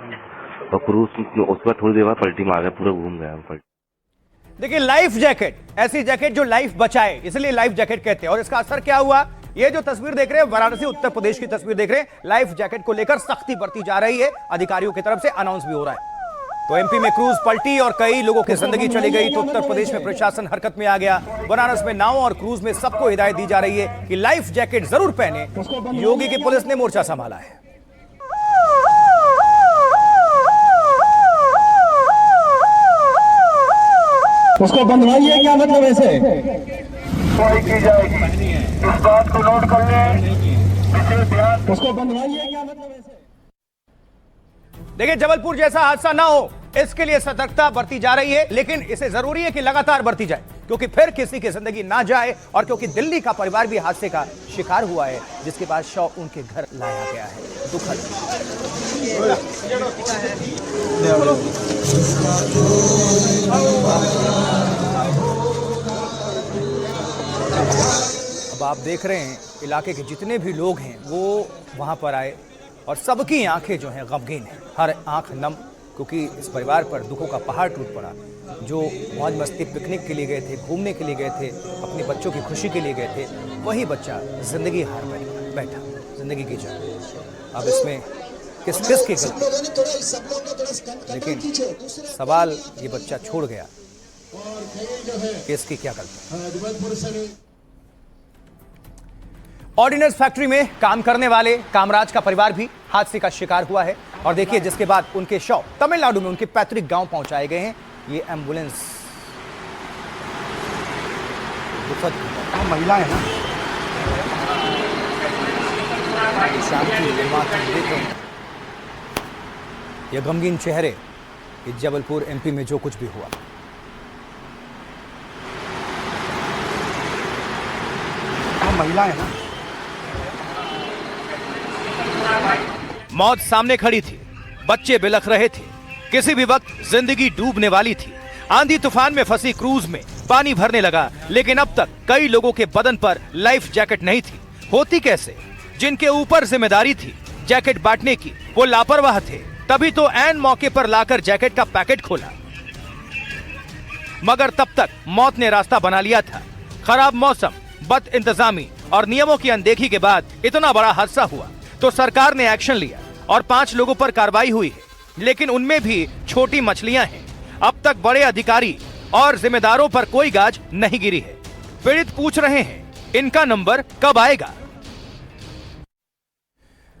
और क्रूज उसके बाद थोड़ी देर बाद पलटी मार गया, पूरा घूम गया पलटी। देखिए, लाइफ जैकेट, ऐसी जैकेट जो लाइफ बचाए, इसलिए लाइफ जैकेट कहते हैं। और इसका असर क्या हुआ, ये जो तस्वीर देख रहे हैं, वाराणसी उत्तर प्रदेश की तस्वीर देख रहे हैं। लाइफ जैकेट को लेकर सख्ती बरती जा रही है, अधिकारियों की तरफ से अनाउंस भी हो रहा है। तो एमपी में क्रूज पलटी और कई लोगों की जिंदगी चली गई, तो उत्तर प्रदेश में प्रशासन हरकत में आ गया। बनारस में नाव और क्रूज में सबको हिदायत दी जा रही है कि लाइफ जैकेट जरूर पहने। योगी की पुलिस ने मोर्चा संभाला है। उसको बंधवाइए, क्या मतलब ऐसे की जाएगी, इस बात को नोट कर लें। उसको बंधवाइए, क्या मतलब ऐसे। देखिए, जबलपुर जैसा हादसा ना हो, इसके लिए सतर्कता बरती जा रही है, लेकिन इसे जरूरी है कि लगातार बरती जाए, क्योंकि फिर किसी की जिंदगी ना जाए। और क्योंकि दिल्ली का परिवार भी हादसे का शिकार हुआ है, जिसके बाद शव उनके घर लाया गया है। दुखद। अब आप देख रहे हैं, इलाके के जितने भी लोग हैं वो वहां पर आए और सबकी आंखें जो हैं गमगीन हैं, हर आंख नम, क्योंकि इस परिवार पर दुखों का पहाड़ टूट पड़ा। जो मौज मस्ती पिकनिक के लिए गए थे, घूमने के लिए गए थे, अपने बच्चों की खुशी के लिए गए थे, वही बच्चा जिंदगी हार बैठा, जिंदगी की जंग। अब इसमें किस की गलती, लेकिन सवाल ये बच्चा छोड़ गया, किसकी क्या गलती। ऑर्डिनेंस फैक्ट्री में काम करने वाले कामराज का परिवार भी हादसे का शिकार हुआ है। और देखिए, जिसके बाद उनके शव तमिलनाडु में उनके पैतृक गांव पहुंचाए गए हैं। ये एम्बुलेंस महिला है ना, शांति, ये गमगीन चेहरे, कि जबलपुर एमपी में जो कुछ भी हुआ। महिला है ना, मौत सामने खड़ी थी, बच्चे बिलख रहे थे, किसी भी वक्त जिंदगी डूबने वाली थी। आंधी तूफान में फंसी क्रूज में पानी भरने लगा, लेकिन अब तक कई लोगों के बदन पर लाइफ जैकेट नहीं थी। होती कैसे? जिनके ऊपर जिम्मेदारी थी जैकेट बांटने की, वो लापरवाह थे, तभी तो ऐन मौके पर लाकर जैकेट का पैकेट खोला। मगर तब तक मौत ने रास्ता बना लिया था। खराब मौसम, बद इंतजामी और नियमों की अनदेखी के बाद इतना बड़ा हादसा हुआ तो सरकार ने एक्शन लिया और 5 लोगों पर कार्रवाई हुई है, लेकिन उनमें भी छोटी मछलियां हैं। अब तक बड़े अधिकारी और जिम्मेदारों पर कोई गाज नहीं गिरी है। पीड़ित पूछ रहे हैं, इनका नंबर कब आएगा?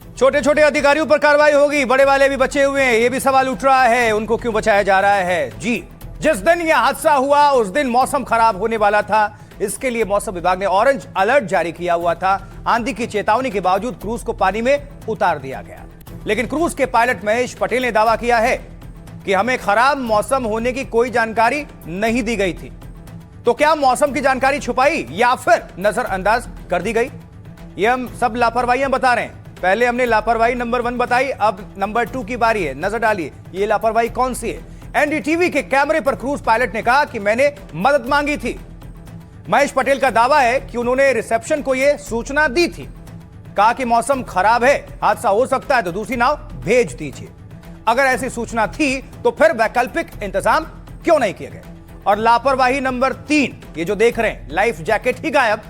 छोटे छोटे अधिकारियों पर कार्रवाई होगी, बड़े वाले भी बचे हुए हैं, ये भी सवाल उठ रहा है, उनको क्यों बचाया जा रहा है? जी, जिस दिन यह हादसा हुआ उस दिन मौसम खराब होने वाला था। इसके लिए मौसम विभाग ने ऑरेंज अलर्ट जारी किया हुआ था। आंधी की चेतावनी के बावजूद क्रूज को पानी में उतार दिया गया, लेकिन क्रूज के पायलट महेश पटेल ने दावा किया है कि हमें खराब मौसम होने की कोई जानकारी नहीं दी गई थी। तो क्या मौसम की जानकारी छुपाई या फिर नजरअंदाज कर दी गई? ये हम सब लापरवाहियां बता रहे हैं। पहले हमने लापरवाही नंबर 1 बताई, अब नंबर 2 की बारी है। नजर डालिए ये लापरवाही कौन सी है। एनडीटीवी के कैमरे पर क्रूज पायलट ने कहा कि मैंने मदद मांगी थी। महेश पटेल का दावा है कि उन्होंने रिसेप्शन को यह सूचना दी थी, कहा कि मौसम खराब है, हादसा हो सकता है, तो दूसरी नाव भेज दीजिए। अगर ऐसी सूचना थी तो फिर वैकल्पिक इंतजाम क्यों नहीं किए गए? और लापरवाही नंबर 3, ये जो देख रहे हैं, लाइफ जैकेट ही गायब।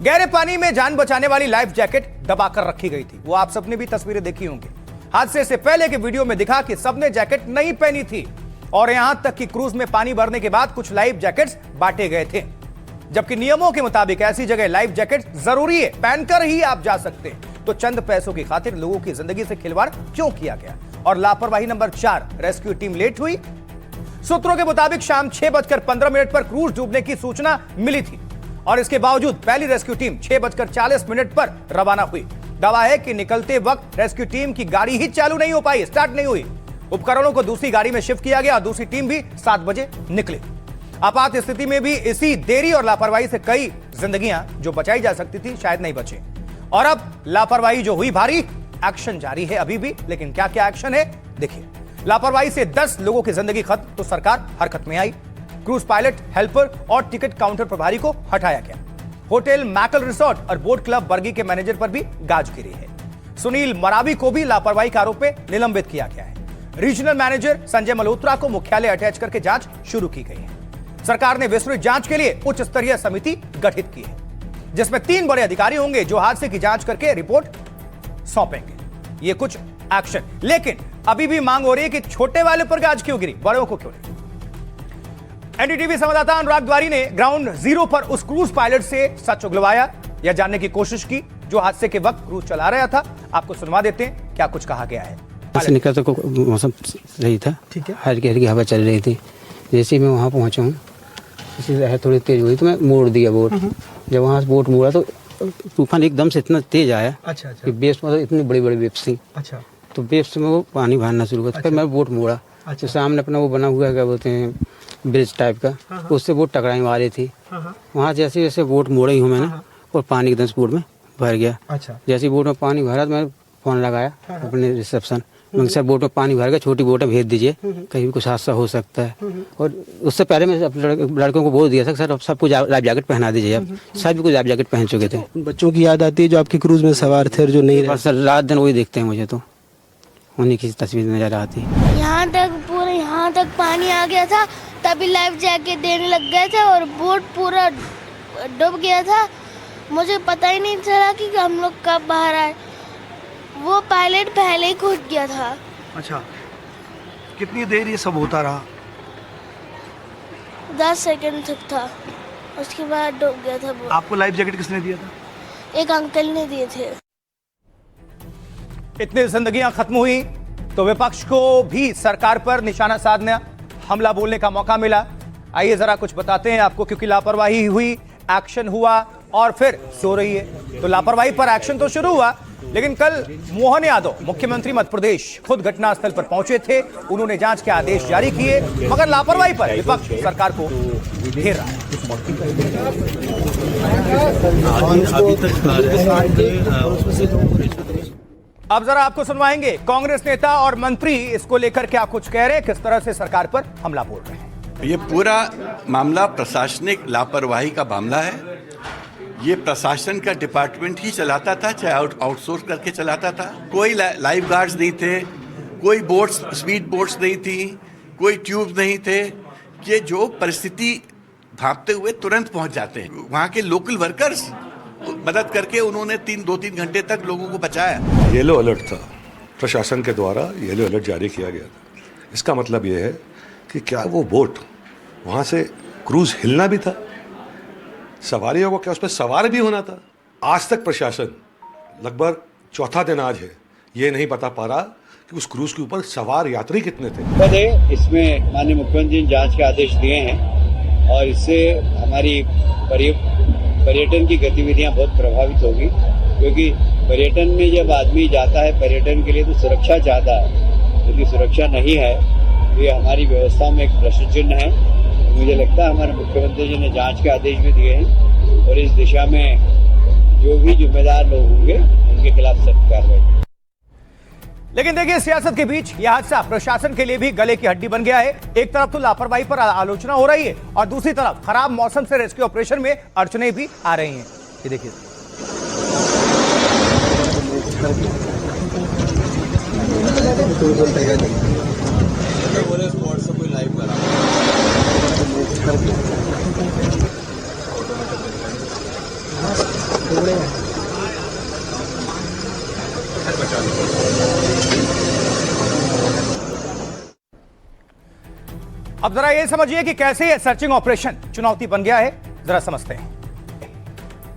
गहरे पानी में जान बचाने वाली लाइफ जैकेट दबाकर रखी गई थी। वो आप सबने भी तस्वीरें देखी होंगी। हादसे से पहले के वीडियो में दिखा कि सबने जैकेट नहीं पहनी थी और यहां तक कि क्रूज में पानी भरने के बाद कुछ लाइफ जैकेट्स बांटे गए थे, जबकि नियमों के मुताबिक ऐसी जगह लाइफ जैकेट जरूरी है, पहनकर ही आप जा सकते हैं। तो चंद पैसों की खातिर लोगों की जिंदगी से खिलवाड़ क्यों किया गया? और लापरवाही नंबर 4, रेस्क्यू टीम लेट हुई। सूत्रों के मुताबिक शाम 6:15 पर क्रूज डूबने की सूचना मिली थी और इसके बावजूद पहली रेस्क्यू टीम 6:40 पर रवाना हुई। दावा है कि निकलते वक्त रेस्क्यू टीम की गाड़ी ही चालू नहीं हो पाई, स्टार्ट नहीं हुई। उपकरणों को दूसरी गाड़ी में शिफ्ट किया गया और दूसरी टीम भी 7 बजे निकली। आपात स्थिति में भी इसी देरी और लापरवाही से कई जिंदगियां जो बचाई जा सकती थी शायद नहीं बची। और अब लापरवाही जो हुई भारी, एक्शन जारी है अभी भी, लेकिन क्या क्या एक्शन है देखिए। लापरवाही से 10 लोगों की जिंदगी खत्म तो सरकार हरकत में आई। क्रूज पायलट, हेल्पर और टिकट काउंटर प्रभारी को हटाया गया। होटल मैकल रिसोर्ट और बोट क्लब बर्गी के मैनेजर पर भी गाज गिरी है। सुनील मरावी को भी लापरवाही के आरोप में निलंबित किया गया है। रीजनल मैनेजर संजय मल्होत्रा को मुख्यालय अटैच करके जांच शुरू की गई है। सरकार ने विस्तृत जांच के लिए उच्च स्तरीय समिति गठित की है, जिसमें 3 बड़े अधिकारी होंगे जो हादसे की जांच करके रिपोर्ट सौंपेंगे। ये कुछ एक्शन, लेकिन अभी भी मांग हो रही है कि छोटे वाले पर गाज क्यों गिरी, बड़ों को क्यों नहीं? एनडीटीवी संवाददाता अनुराग द्वारी ने ग्राउंड जीरो पर उस क्रूज पायलट से सच उगलवाया या जानने की कोशिश की जो हादसे के वक्त क्रूज चला रहा था। आपको सुनवा देते हैं क्या कुछ कहा गया है। ऐसे निकला तो मौसम सही था, ठीक है, हल्की हल्की हवा चल रही थी। जैसे ही मैं वहाँ पहुँचा हूँ, इसी लहर थोड़ी तेज हुई तो मैं मोड़ दिया बोट। जब वहाँ से बोट मोड़ा तो तूफान एकदम से इतना तेज आया कि वेव्स मतलब इतनी बड़ी बड़ी वेव्स थी। तो वेव्स में वो पानी भरना शुरू हुआ। फिर मैं बोट मोड़ा तो सामने अपना वो बना हुआ है, क्या बोलते हैं, ब्रिज टाइप का, उससे बोट टकराने वाली थी। वहाँ जैसे जैसे बोट मोड़ी हूँ मैंने और पानी एकदम से बोट में भर गया। जैसे बोट में पानी भरा तो मैंने फोन लगाया अपने रिसेप्शन, सर बोट में पानी भर गया, छोटी बोट में भेज दीजिए, कहीं भी कुछ हादसा हो सकता है। और उससे पहले मैं लड़कों को बोल दिया था सर सबको लाइफ जैकेट पहना दीजिए। अब सभी कुछ लाइफ जैकेट पहन चुके थे। बच्चों की याद आती है जो आपकी क्रूज में सवार थे और जो नहीं रहे? सर रात दिन वही देखते हैं, मुझे तो उन्हीं की तस्वीर नजर आती है। यहाँ तक पानी आ गया था, तभी लाइफ जैकेट देने लग गए थे और बोट पूरा डूब गया था। मुझे पता ही नहीं चला कि हम लोग कब बाहर आए। वो पायलट पहले ही कूद गया था। अच्छा, कितनी देर ये सब होता रहा? 10 सेकंड तक था, उसके बाद डूब गया था। आपको लाइफ जैकेट किसने दिया था? एक अंकल ने दिए थे। इतनी जिंदगियां खत्म हुई तो विपक्ष को भी सरकार पर निशाना साधना, हमला बोलने का मौका मिला। आइए जरा कुछ बताते हैं आपको, क्योंकि लापरवाही हुई, एक्शन हुआ और फिर सो रही है। तो लापरवाही पर एक्शन तो शुरू हुआ, लेकिन कल मोहन यादव मुख्यमंत्री मध्य प्रदेश खुद घटनास्थल पर पहुंचे थे। उन्होंने जांच के आदेश जारी किए, मगर लापरवाही पर विपक्ष सरकार को घेर रहा है। अब जरा आपको सुनवाएंगे कांग्रेस नेता और मंत्री इसको लेकर क्या कुछ कह रहे हैं, किस तरह से सरकार पर हमला बोल रहे हैं। ये पूरा मामला प्रशासनिक लापरवाही का मामला है। ये प्रशासन का डिपार्टमेंट ही चलाता था, चाहे आउटसोर्स करके चलाता था। कोई लाइफ गार्ड्स नहीं थे, कोई बोट्स, स्पीड बोट्स नहीं थी, कोई ट्यूब नहीं थे। ये जो परिस्थिति भागते हुए तुरंत पहुंच जाते हैं। वहाँ के लोकल वर्कर्स मदद करके उन्होंने 2-3 घंटे तक लोगों को बचाया। येलो अलर्ट था, प्रशासन के द्वारा येलो अलर्ट जारी किया गया था। इसका मतलब ये है कि क्या वो बोट वहाँ से क्रूज हिलना भी था, सवारियों को क्या उस पर सवार भी होना था। आज तक प्रशासन लगभग चौथा दिन आज है, ये नहीं बता पा रहा कि उस क्रूज के ऊपर सवार यात्री कितने थे। इसमें माननीय मुख्यमंत्री ने जांच के आदेश दिए हैं और इससे हमारी पर्यटन की गतिविधियां बहुत प्रभावित होगी, क्योंकि पर्यटन में जब आदमी जाता है पर्यटन के लिए तो सुरक्षा चाहता है। यदि सुरक्षा नहीं है तो ये हमारी व्यवस्था में एक प्रश्न चिन्ह है। मुझे लगता है हमारे मुख्यमंत्री जी ने जांच के आदेश भी दिए हैं और इस दिशा में जो भी जिम्मेदार लोग होंगे उनके खिलाफ सख्त कार्रवाई। लेकिन देखिए, सियासत के बीच यह हादसा प्रशासन के लिए भी गले की हड्डी बन गया है। एक तरफ तो लापरवाही पर आलोचना हो रही है और दूसरी तरफ खराब मौसम से रेस्क्यू ऑपरेशन में अड़चने भी आ रही हैं। ये देखिए, अब जरा ये समझिए कि कैसे ये सर्चिंग ऑपरेशन चुनौती बन गया है। जरा समझते हैं।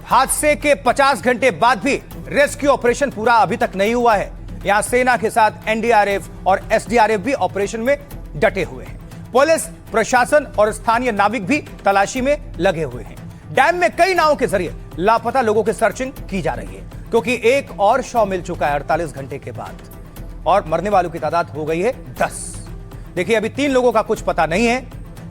हादसे के 50 घंटे बाद भी रेस्क्यू ऑपरेशन पूरा अभी तक नहीं हुआ है। यहां सेना के साथ एनडीआरएफ और एसडीआरएफ भी ऑपरेशन में डटे हुए हैं। पुलिस, प्रशासन और स्थानीय नाविक भी तलाशी में लगे हुए हैं। डैम में कई नावों के जरिए लापता लोगों की सर्चिंग की जा रही है, क्योंकि एक और शव मिल चुका है 48 घंटे के बाद और मरने वालों की तादाद हो गई है 10। देखिए, अभी 3 लोगों का कुछ पता नहीं है,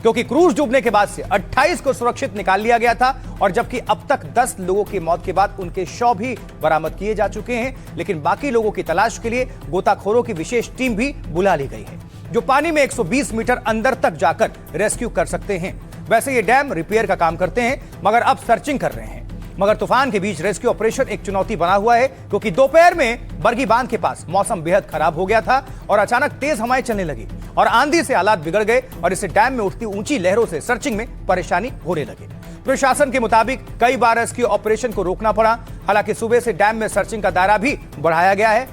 क्योंकि क्रूज डूबने के बाद से 28 को सुरक्षित निकाल लिया गया था और जबकि अब तक 10 लोगों की मौत के बाद उनके शव भी बरामद किए जा चुके हैं। लेकिन बाकी लोगों की तलाश के लिए गोताखोरों की विशेष टीम भी बुला ली गई है, जो पानी में 120 मीटर अंदर तक जाकर रेस्क्यू कर सकते हैं। वैसे ये डैम रिपेयर का काम करते हैं, मगर अब सर्चिंग कर रहे हैं। मगर तूफान के बीच रेस्क्यू ऑपरेशन एक चुनौती बना हुआ है, क्योंकि दोपहर में बरगी बांध के पास मौसम बेहद खराब हो गया था और अचानक तेज हवाएं चलने लगी और आंधी से हालात बिगड़ गए और इससे डैम में उठती ऊंची लहरों से सर्चिंग में परेशानी होने लगी। प्रशासन के मुताबिक कई बार रेस्क्यू ऑपरेशन को रोकना पड़ा। हालांकि सुबह से डैम में सर्चिंग का दायरा भी बढ़ाया गया है।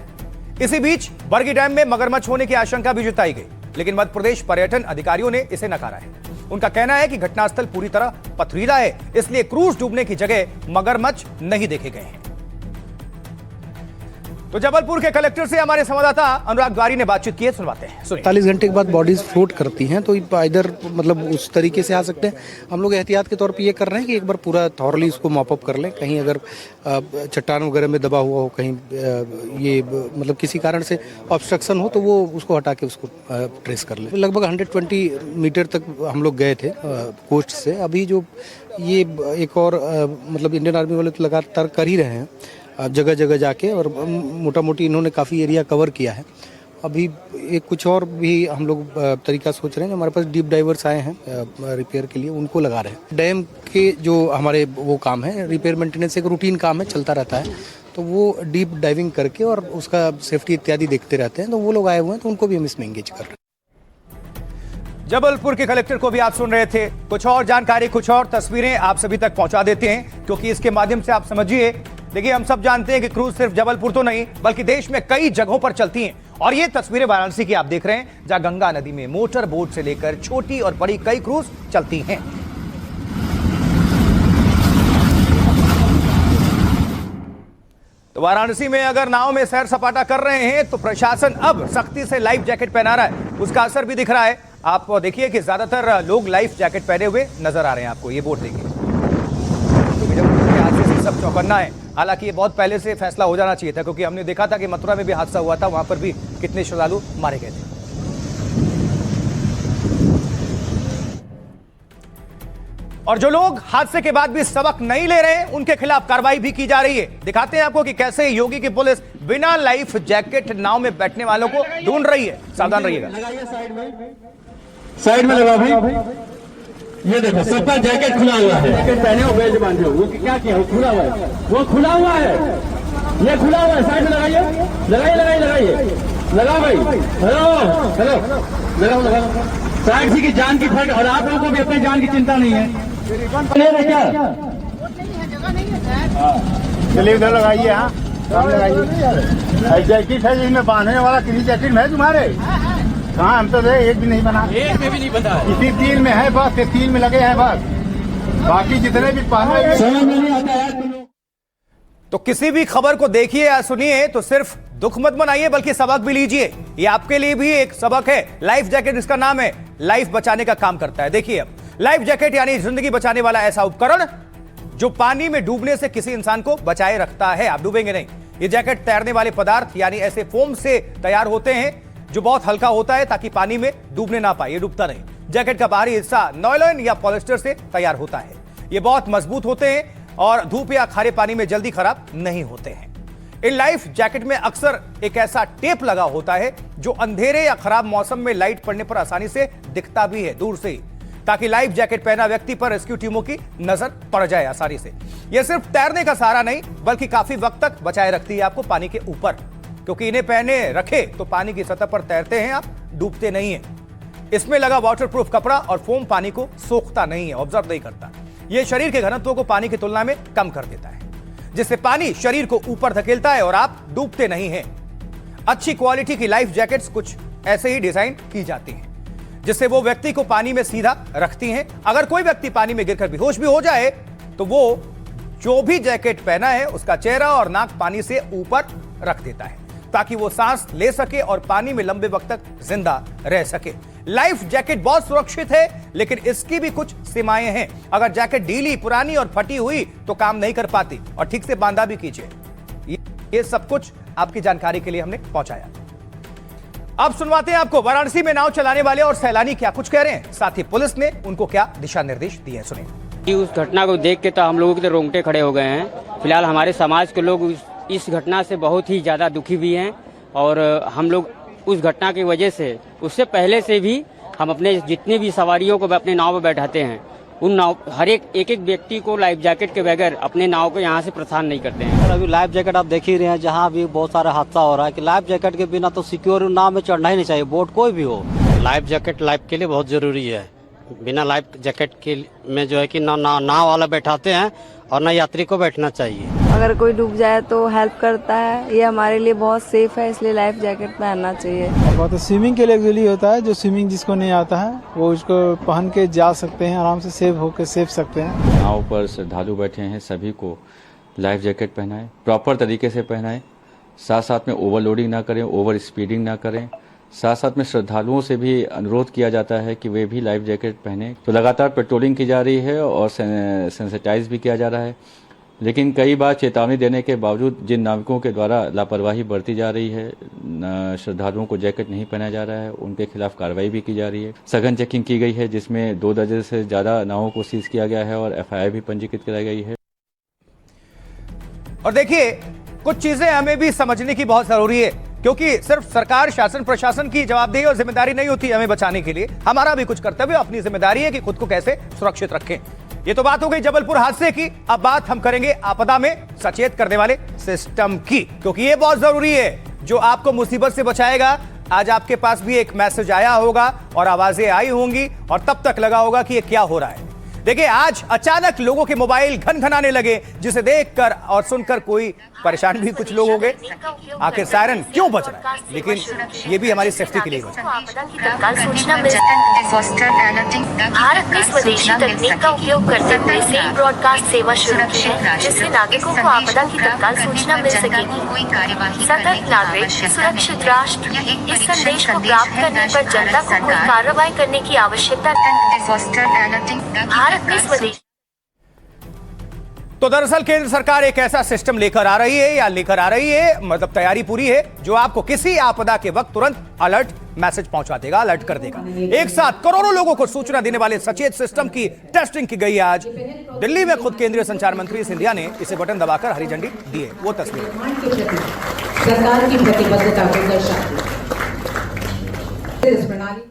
इसी बीच बरगी डैम में मगरमच्छ होने की आशंका भी जताई गई, लेकिन मध्य प्रदेश पर्यटन अधिकारियों ने इसे नकारा है। उनका कहना है कि घटनास्थल पूरी तरह पथरीला है, इसलिए क्रूज डूबने की जगह मगरमच्छ नहीं देखे गए हैं। तो जबलपुर के कलेक्टर से हमारे संवाददाता अनुराग द्वारी ने बातचीत की है, सुनवाते हैं। 40 घंटे के बाद बॉडीज फ्लोट करती हैं, तो इधर मतलब उस तरीके से आ सकते हैं। हम लोग एहतियात के तौर पे ये कर रहे हैं कि एक बार पूरा थॉरली इसको मॉप अप कर लें। कहीं अगर चट्टान वगैरह में दबा हुआ हो, कहीं ये मतलब किसी कारण से ऑब्स्ट्रक्शन हो, तो वो उसको हटा के उसको ट्रेस कर लें। लगभग 120 मीटर तक हम लोग गए थे कोस्ट से। अभी जो ये एक और मतलब इंडियन आर्मी वाले तो लगातार कर ही रहे हैं जगह जगह जाके, और मोटा मोटी इन्होंने काफ़ी एरिया कवर किया है। अभी एक कुछ और भी हम लोग तरीका सोच रहे हैं। हमारे पास डीप डाइवर्स आए हैं रिपेयर के लिए, उनको लगा रहे हैं। डैम के जो हमारे वो काम है, रिपेयर मेंटेनेंस एक रूटीन काम है, चलता रहता है, तो वो डीप डाइविंग करके और उसका सेफ्टी इत्यादि देखते रहते हैं। तो वो लोग आए हुए हैं, तो उनको भी हम इसमें एंगेज कर रहे हैं। जबलपुर के कलेक्टर को भी आप सुन रहे थे। कुछ और जानकारी, कुछ और तस्वीरें आप सभी तक पहुंचा देते हैं, क्योंकि इसके माध्यम से आप समझिए। देखिए, हम सब जानते हैं कि क्रूज सिर्फ जबलपुर तो नहीं बल्कि देश में कई जगहों पर चलती हैं, और ये तस्वीरें वाराणसी की आप देख रहे हैं, जहां गंगा नदी में मोटर बोट से लेकर छोटी और बड़ी कई क्रूज चलती हैं। तो वाराणसी में अगर नाव में सैर सपाटा कर रहे हैं तो प्रशासन अब सख्ती से लाइफ जैकेट पहना रहा है, उसका असर भी दिख रहा है। आप देखिए कि ज्यादातर लोग लाइफ जैकेट पहने हुए नजर आ रहे हैं आपको। ये बोट देखिए, सब चौकन्ना है। हालांकि ये बहुत पहले से फैसला हो जाना चाहिए था, क्योंकि हमने देखा था कि मथुरा में भी हादसा हुआ था, वहां पर भी कितने श्रद्धालु मारे गए थे। और जो लोग हादसे के बाद भी सबक नहीं ले रहे, उनके खिलाफ कार्रवाई भी की जा रही है। दिखाते हैं आपको कि कैसे योगी की पुलिस बिना लाइफ जैकेट नाव में बैठने वालों को ढूंढ रही है। सावधान रहिएगा। साइड में लगा भाई, ये देखो सबका जैकेट खुला हुआ है, जैकेट पहने हो, बेल्ट बांधे हो, वो क्या किया, वो खुला हुआ है, वो खुला हुआ है, ये खुला हुआ है। साइड में लगाइए, लगाइए लगाइए लगाइए, लगा भाई, हेलो हेलो, लगाओ। साइड की जान की फर्क, और आप लोगों को भी अपनी जान की चिंता नहीं है क्या? चलिए उधर लगाइए, हाँ लगाइए। जैकेट है जिसमें बांधने वाला, किसी जैकेट में है तुम्हारे? कहाँ, हम तो एक भी नहीं बना, एक में भी नहीं बना, इसी 3 में है बस, 3 में लगे हैं बस, बाकी जितने भी पहने समझ में नहीं आता है। तो किसी भी खबर को देखिए या सुनिए तो सिर्फ दुख मत मनाइए, बल्कि सबक भी लीजिए। ये आपके लिए भी एक सबक है। लाइफ जैकेट इसका नाम है, लाइफ बचाने का काम करता है। देखिए अब लाइफ जैकेट यानी जिंदगी बचाने वाला ऐसा उपकरण जो पानी में डूबने से किसी इंसान को बचाए रखता है। आप डूबेंगे नहीं। ये जैकेट तैरने वाले पदार्थ यानी ऐसे फोम से तैयार होते हैं जो बहुत हल्का होता है, ताकि पानी में डूबने ना पाए। ये डूबता नहीं। जैकेट का बाहरी हिस्सा नायलॉन या पॉलिस्टर से तैयार होता है। ये बहुत मजबूत होते हैं और धूप या खारे पानी में जल्दी खराब नहीं होते हैं। इन लाइफ जैकेट में अक्सर एक ऐसा टेप लगा होता है जो अंधेरे या खराब मौसम में लाइट पड़ने पर आसानी से दिखता भी है दूर से ही, ताकि लाइफ जैकेट पहना व्यक्ति पर रेस्क्यू टीमों की नजर पड़ जाए आसानी से। यह सिर्फ तैरने का सहारा नहीं, बल्कि काफी वक्त तक बचाए रखती है आपको पानी के ऊपर, क्योंकि इन्हें पहने रखे तो पानी की सतह पर तैरते हैं आप, डूबते नहीं है। इसमें लगा वाटरप्रूफ कपड़ा और फोम पानी को सोखता नहीं है, ऑब्जर्व नहीं करता। यह शरीर के घनत्व को पानी की तुलना में कम कर देता है, जिससे पानी शरीर को ऊपर धकेलता है और आप डूबते नहीं हैं। अच्छी क्वालिटी की लाइफ जैकेट्स कुछ ऐसे ही डिजाइन की जाती हैं, जिससे वो व्यक्ति को पानी में सीधा रखती हैं। अगर कोई व्यक्ति पानी में गिरकर बेहोश भी हो जाए तो वो जो भी जैकेट पहना है उसका चेहरा और नाक पानी से ऊपर रख देता है, ताकि वो सांस ले सके और पानी में लंबे वक्त तक जिंदा रह सके। लाइफ जैकेट बहुत सुरक्षित है, लेकिन इसकी भी कुछ सीमाएं हैं। अगर जैकेट ढीली, पुरानी और फटी हुई तो काम नहीं कर पाती, और ठीक से बांधा भी कीजिए। ये सब कुछ आपकी जानकारी के लिए हमने पहुंचाया। अब सुनवाते हैं आपको वाराणसी में नाव चलाने वाले और सैलानी क्या कुछ कह रहे हैं, साथ ही पुलिस ने उनको क्या दिशा निर्देश दिए हैं, सुनिए। उस घटना को देख के तो हम लोगों के रोंगटे खड़े हो गए हैं। फिलहाल हमारे समाज के लोग इस घटना से बहुत ही ज़्यादा दुखी भी हैं, और हम लोग उस घटना की वजह से, उससे पहले से भी हम अपने जितने भी सवारियों को अपने नाव पर बैठाते हैं, उन नाव हर एक व्यक्ति को लाइफ जैकेट के बगैर अपने नाव को यहाँ से प्रस्थान नहीं करते हैं। अभी लाइफ जैकेट आप देख ही रहे हैं, जहाँ भी बहुत सारा हादसा हो रहा है कि लाइफ जैकेट के बिना तो सिक्योर नाव में चढ़ना ही नहीं चाहिए, बोट कोई भी हो। लाइफ जैकेट लाइफ के लिए बहुत जरूरी है। बिना लाइफ जैकेट के में जो है कि नाव वाला बैठाते हैं और न यात्री को बैठना चाहिए। अगर कोई डूब जाए तो हेल्प करता है, ये हमारे लिए बहुत सेफ है, इसलिए लाइफ जैकेट पहनना चाहिए। बहुत स्विमिंग के लिए यूजली होता है, जो स्विमिंग जिसको नहीं आता है वो उसको पहन के जा सकते हैं, आराम से सेफ होकर सेफ सकते हैं। नाव पर श्रद्धालु बैठे हैं, सभी को लाइफ जैकेट पहनाएं, प्रॉपर तरीके से पहनाएं, साथ साथ में ओवरलोडिंग ना करें, ओवर स्पीडिंग ना करें। साथ साथ में श्रद्धालुओं से भी अनुरोध किया जाता है कि वे भी लाइफ जैकेट पहने। तो लगातार पेट्रोलिंग की जा रही है और सेंसिटाइज भी किया जा रहा है, लेकिन कई बार चेतावनी देने के बावजूद जिन नाविकों के द्वारा लापरवाही बरती जा रही है, श्रद्धालुओं को जैकेट नहीं पहनाया जा रहा है, उनके खिलाफ कार्रवाई भी की जा रही है। सघन चेकिंग की गई है, जिसमें 2 दर्जन से ज़्यादा नावों को सीज किया गया है और FIR भी पंजीकृत कराई गई है। और देखिए, कुछ चीजें हमें भी समझने की बहुत जरूरी है, क्योंकि सिर्फ सरकार, शासन, प्रशासन की जवाबदेही और जिम्मेदारी नहीं होती हमें बचाने के लिए। हमारा भी कुछ कर्तव्य, अपनी जिम्मेदारी है कि खुद को कैसे सुरक्षित रखें। ये तो बात हो गई जबलपुर हादसे की। अब बात हम करेंगे आपदा में सचेत करने वाले सिस्टम की, क्योंकि ये बहुत जरूरी है, जो आपको मुसीबत से बचाएगा। आज आपके पास भी एक मैसेज आया होगा और आवाजें आई होंगी, और तब तक लगा होगा कि ये क्या हो रहा है। देखिए, आज अचानक लोगों के मोबाइल घनघनाने लगे, जिसे देखकर और सुनकर कोई परेशान भी कुछ लोग हो गए। आखिर सायरन क्यों बज रहा है, लेकिन ये भी हमारी सेफ्टी के लिए बज रहा है। भारत ने स्वदेशी तकनीक का उपयोग करते हुए सेल ब्रॉडकास्ट सेवा शुरू की है, जिससे नागरिकों को आपदा की तत्काल सूचना मिल सकेगी। सतर्क नागरिक, सुरक्षित राष्ट्र, इस संदेश को प्राप्त करने पर जनता को कोई कार्रवाई करने की आवश्यकता। तो दरअसल केंद्र सरकार एक ऐसा सिस्टम लेकर आ रही है, या लेकर आ रही है मतलब तैयारी पूरी है, जो आपको किसी आपदा के वक्त तुरंत अलर्ट मैसेज पहुंचा देगा, अलर्ट कर देगा। एक साथ करोड़ों लोगों को सूचना देने वाले सचेत सिस्टम की टेस्टिंग की गई आज दिल्ली में। खुद केंद्रीय संचार मंत्री सिंधिया ने इसे बटन दबाकर हरी झंडी दी है। वो तस्वीर सरकार की प्रतिबद्धता को दर्शाती है।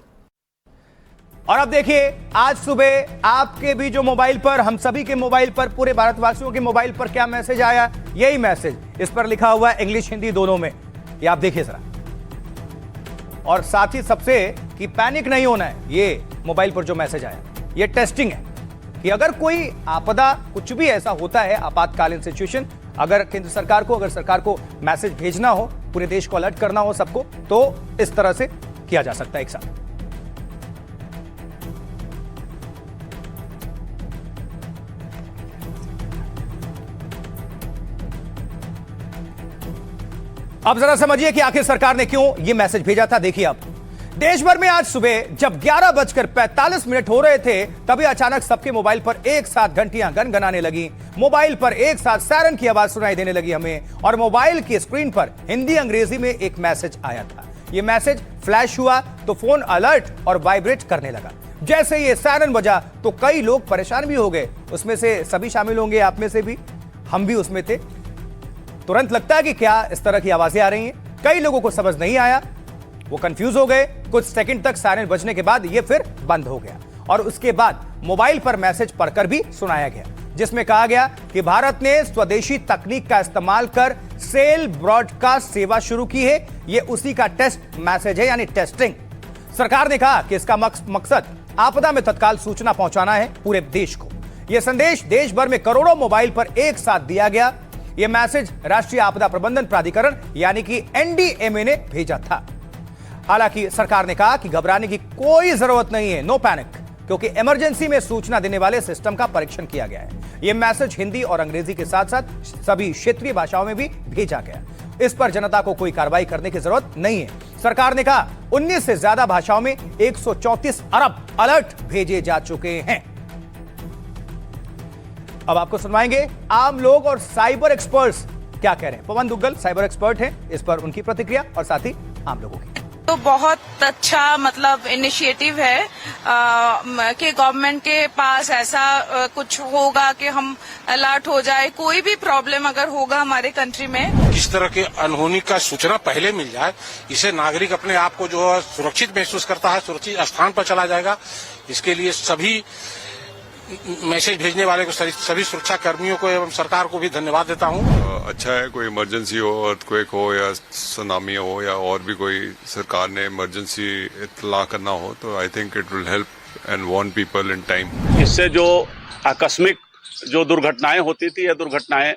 और अब देखिए, आज सुबह आपके भी जो मोबाइल पर, हम सभी के मोबाइल पर, पूरे भारतवासियों के मोबाइल पर क्या मैसेज आया, यही मैसेज इस पर लिखा हुआ है इंग्लिश हिंदी दोनों में। ये आप देखिए जरा। और साथ ही सबसे कि पैनिक नहीं होना है, ये मोबाइल पर जो मैसेज आया ये टेस्टिंग है कि अगर कोई आपदा, कुछ भी ऐसा होता है, आपातकालीन सिचुएशन, अगर केंद्र सरकार को, अगर सरकार को मैसेज भेजना हो, पूरे देश को अलर्ट करना हो सबको, तो इस तरह से किया जा सकता है एक साथ। अब जरा समझिए कि आखिर सरकार ने क्यों यह मैसेज भेजा था। देखिए, अब देश भर में आज सुबह जब 11:45 हो रहे थे, तभी अचानक सबके मोबाइल पर एक साथ घंटियां गनगनाने लगी, मोबाइल पर एक साथ सायरन की आवाज सुनाई देने लगी हमें, और मोबाइल की स्क्रीन पर हिंदी अंग्रेजी में एक मैसेज आया था। यह मैसेज फ्लैश हुआ तो फोन अलर्ट और वाइब्रेट करने लगा। जैसे ये सायरन बजा तो कई लोग परेशान भी हो गए, उसमें से सभी शामिल होंगे, आप में से भी, हम भी उसमें थे। तुरंत लगता है कि क्या इस तरह की आवाजें आ रही हैं। कई लोगों को समझ नहीं आया, वो कंफ्यूज हो गए। कुछ सेकंड तक सायरन बजने के बाद ये फिर बंद हो गया, और उसके बाद मोबाइल पर मैसेज पढ़कर भी सुनाया गया, जिसमें कहा गया कि भारत ने स्वदेशी तकनीक का इस्तेमाल कर सेल ब्रॉडकास्ट सेवा शुरू की है। ये उसी का टेस्ट मैसेज है, यानी टेस्टिंग। सरकार ने कहा कि इसका मकसद आपदा में तत्काल सूचना पहुंचाना है पूरे देश को। यह संदेश देश भर में करोड़ों मोबाइल पर एक साथ दिया गया। यह मैसेज राष्ट्रीय आपदा प्रबंधन प्राधिकरण यानी कि एनडीएमए ने भेजा था। हालांकि सरकार ने कहा कि घबराने की कोई जरूरत नहीं है, नो पैनिक, क्योंकि इमरजेंसी में सूचना देने वाले सिस्टम का परीक्षण किया गया है। यह मैसेज हिंदी और अंग्रेजी के साथ साथ सभी क्षेत्रीय भाषाओं में भी भेजा गया। इस पर जनता को कोई कार्रवाई करने की जरूरत नहीं है। सरकार ने कहा 19 से ज्यादा भाषाओं में 134 अरब अलर्ट भेजे जा चुके हैं। अब आपको सुनवाएंगे आम लोग और साइबर एक्सपर्ट्स क्या कह रहे हैं। पवन दुग्गल साइबर एक्सपर्ट हैं, इस पर उनकी प्रतिक्रिया और साथ ही आम लोगों की। तो बहुत अच्छा मतलब इनिशिएटिव है कि गवर्नमेंट के पास ऐसा कुछ होगा कि हम अलर्ट हो जाए, कोई भी प्रॉब्लम अगर होगा हमारे कंट्री में, किस तरह के अनहोनी का सूचना पहले मिल जाए, इससे नागरिक अपने आप को जो है सुरक्षित महसूस करता है, सुरक्षित स्थान पर चला जाएगा। इसके लिए सभी मैसेज भेजने वाले को, सभी सुरक्षा कर्मियों को एवं सरकार को भी धन्यवाद देता हूं। अच्छा है, कोई इमरजेंसी हो, अर्थक्वेक हो या सुनामी हो या और भी कोई सरकार ने इमरजेंसी इत्तला करना हो, तो I think it will help and warn people in time. इससे जो आकस्मिक जो दुर्घटनाएं होती थी या दुर्घटनाएं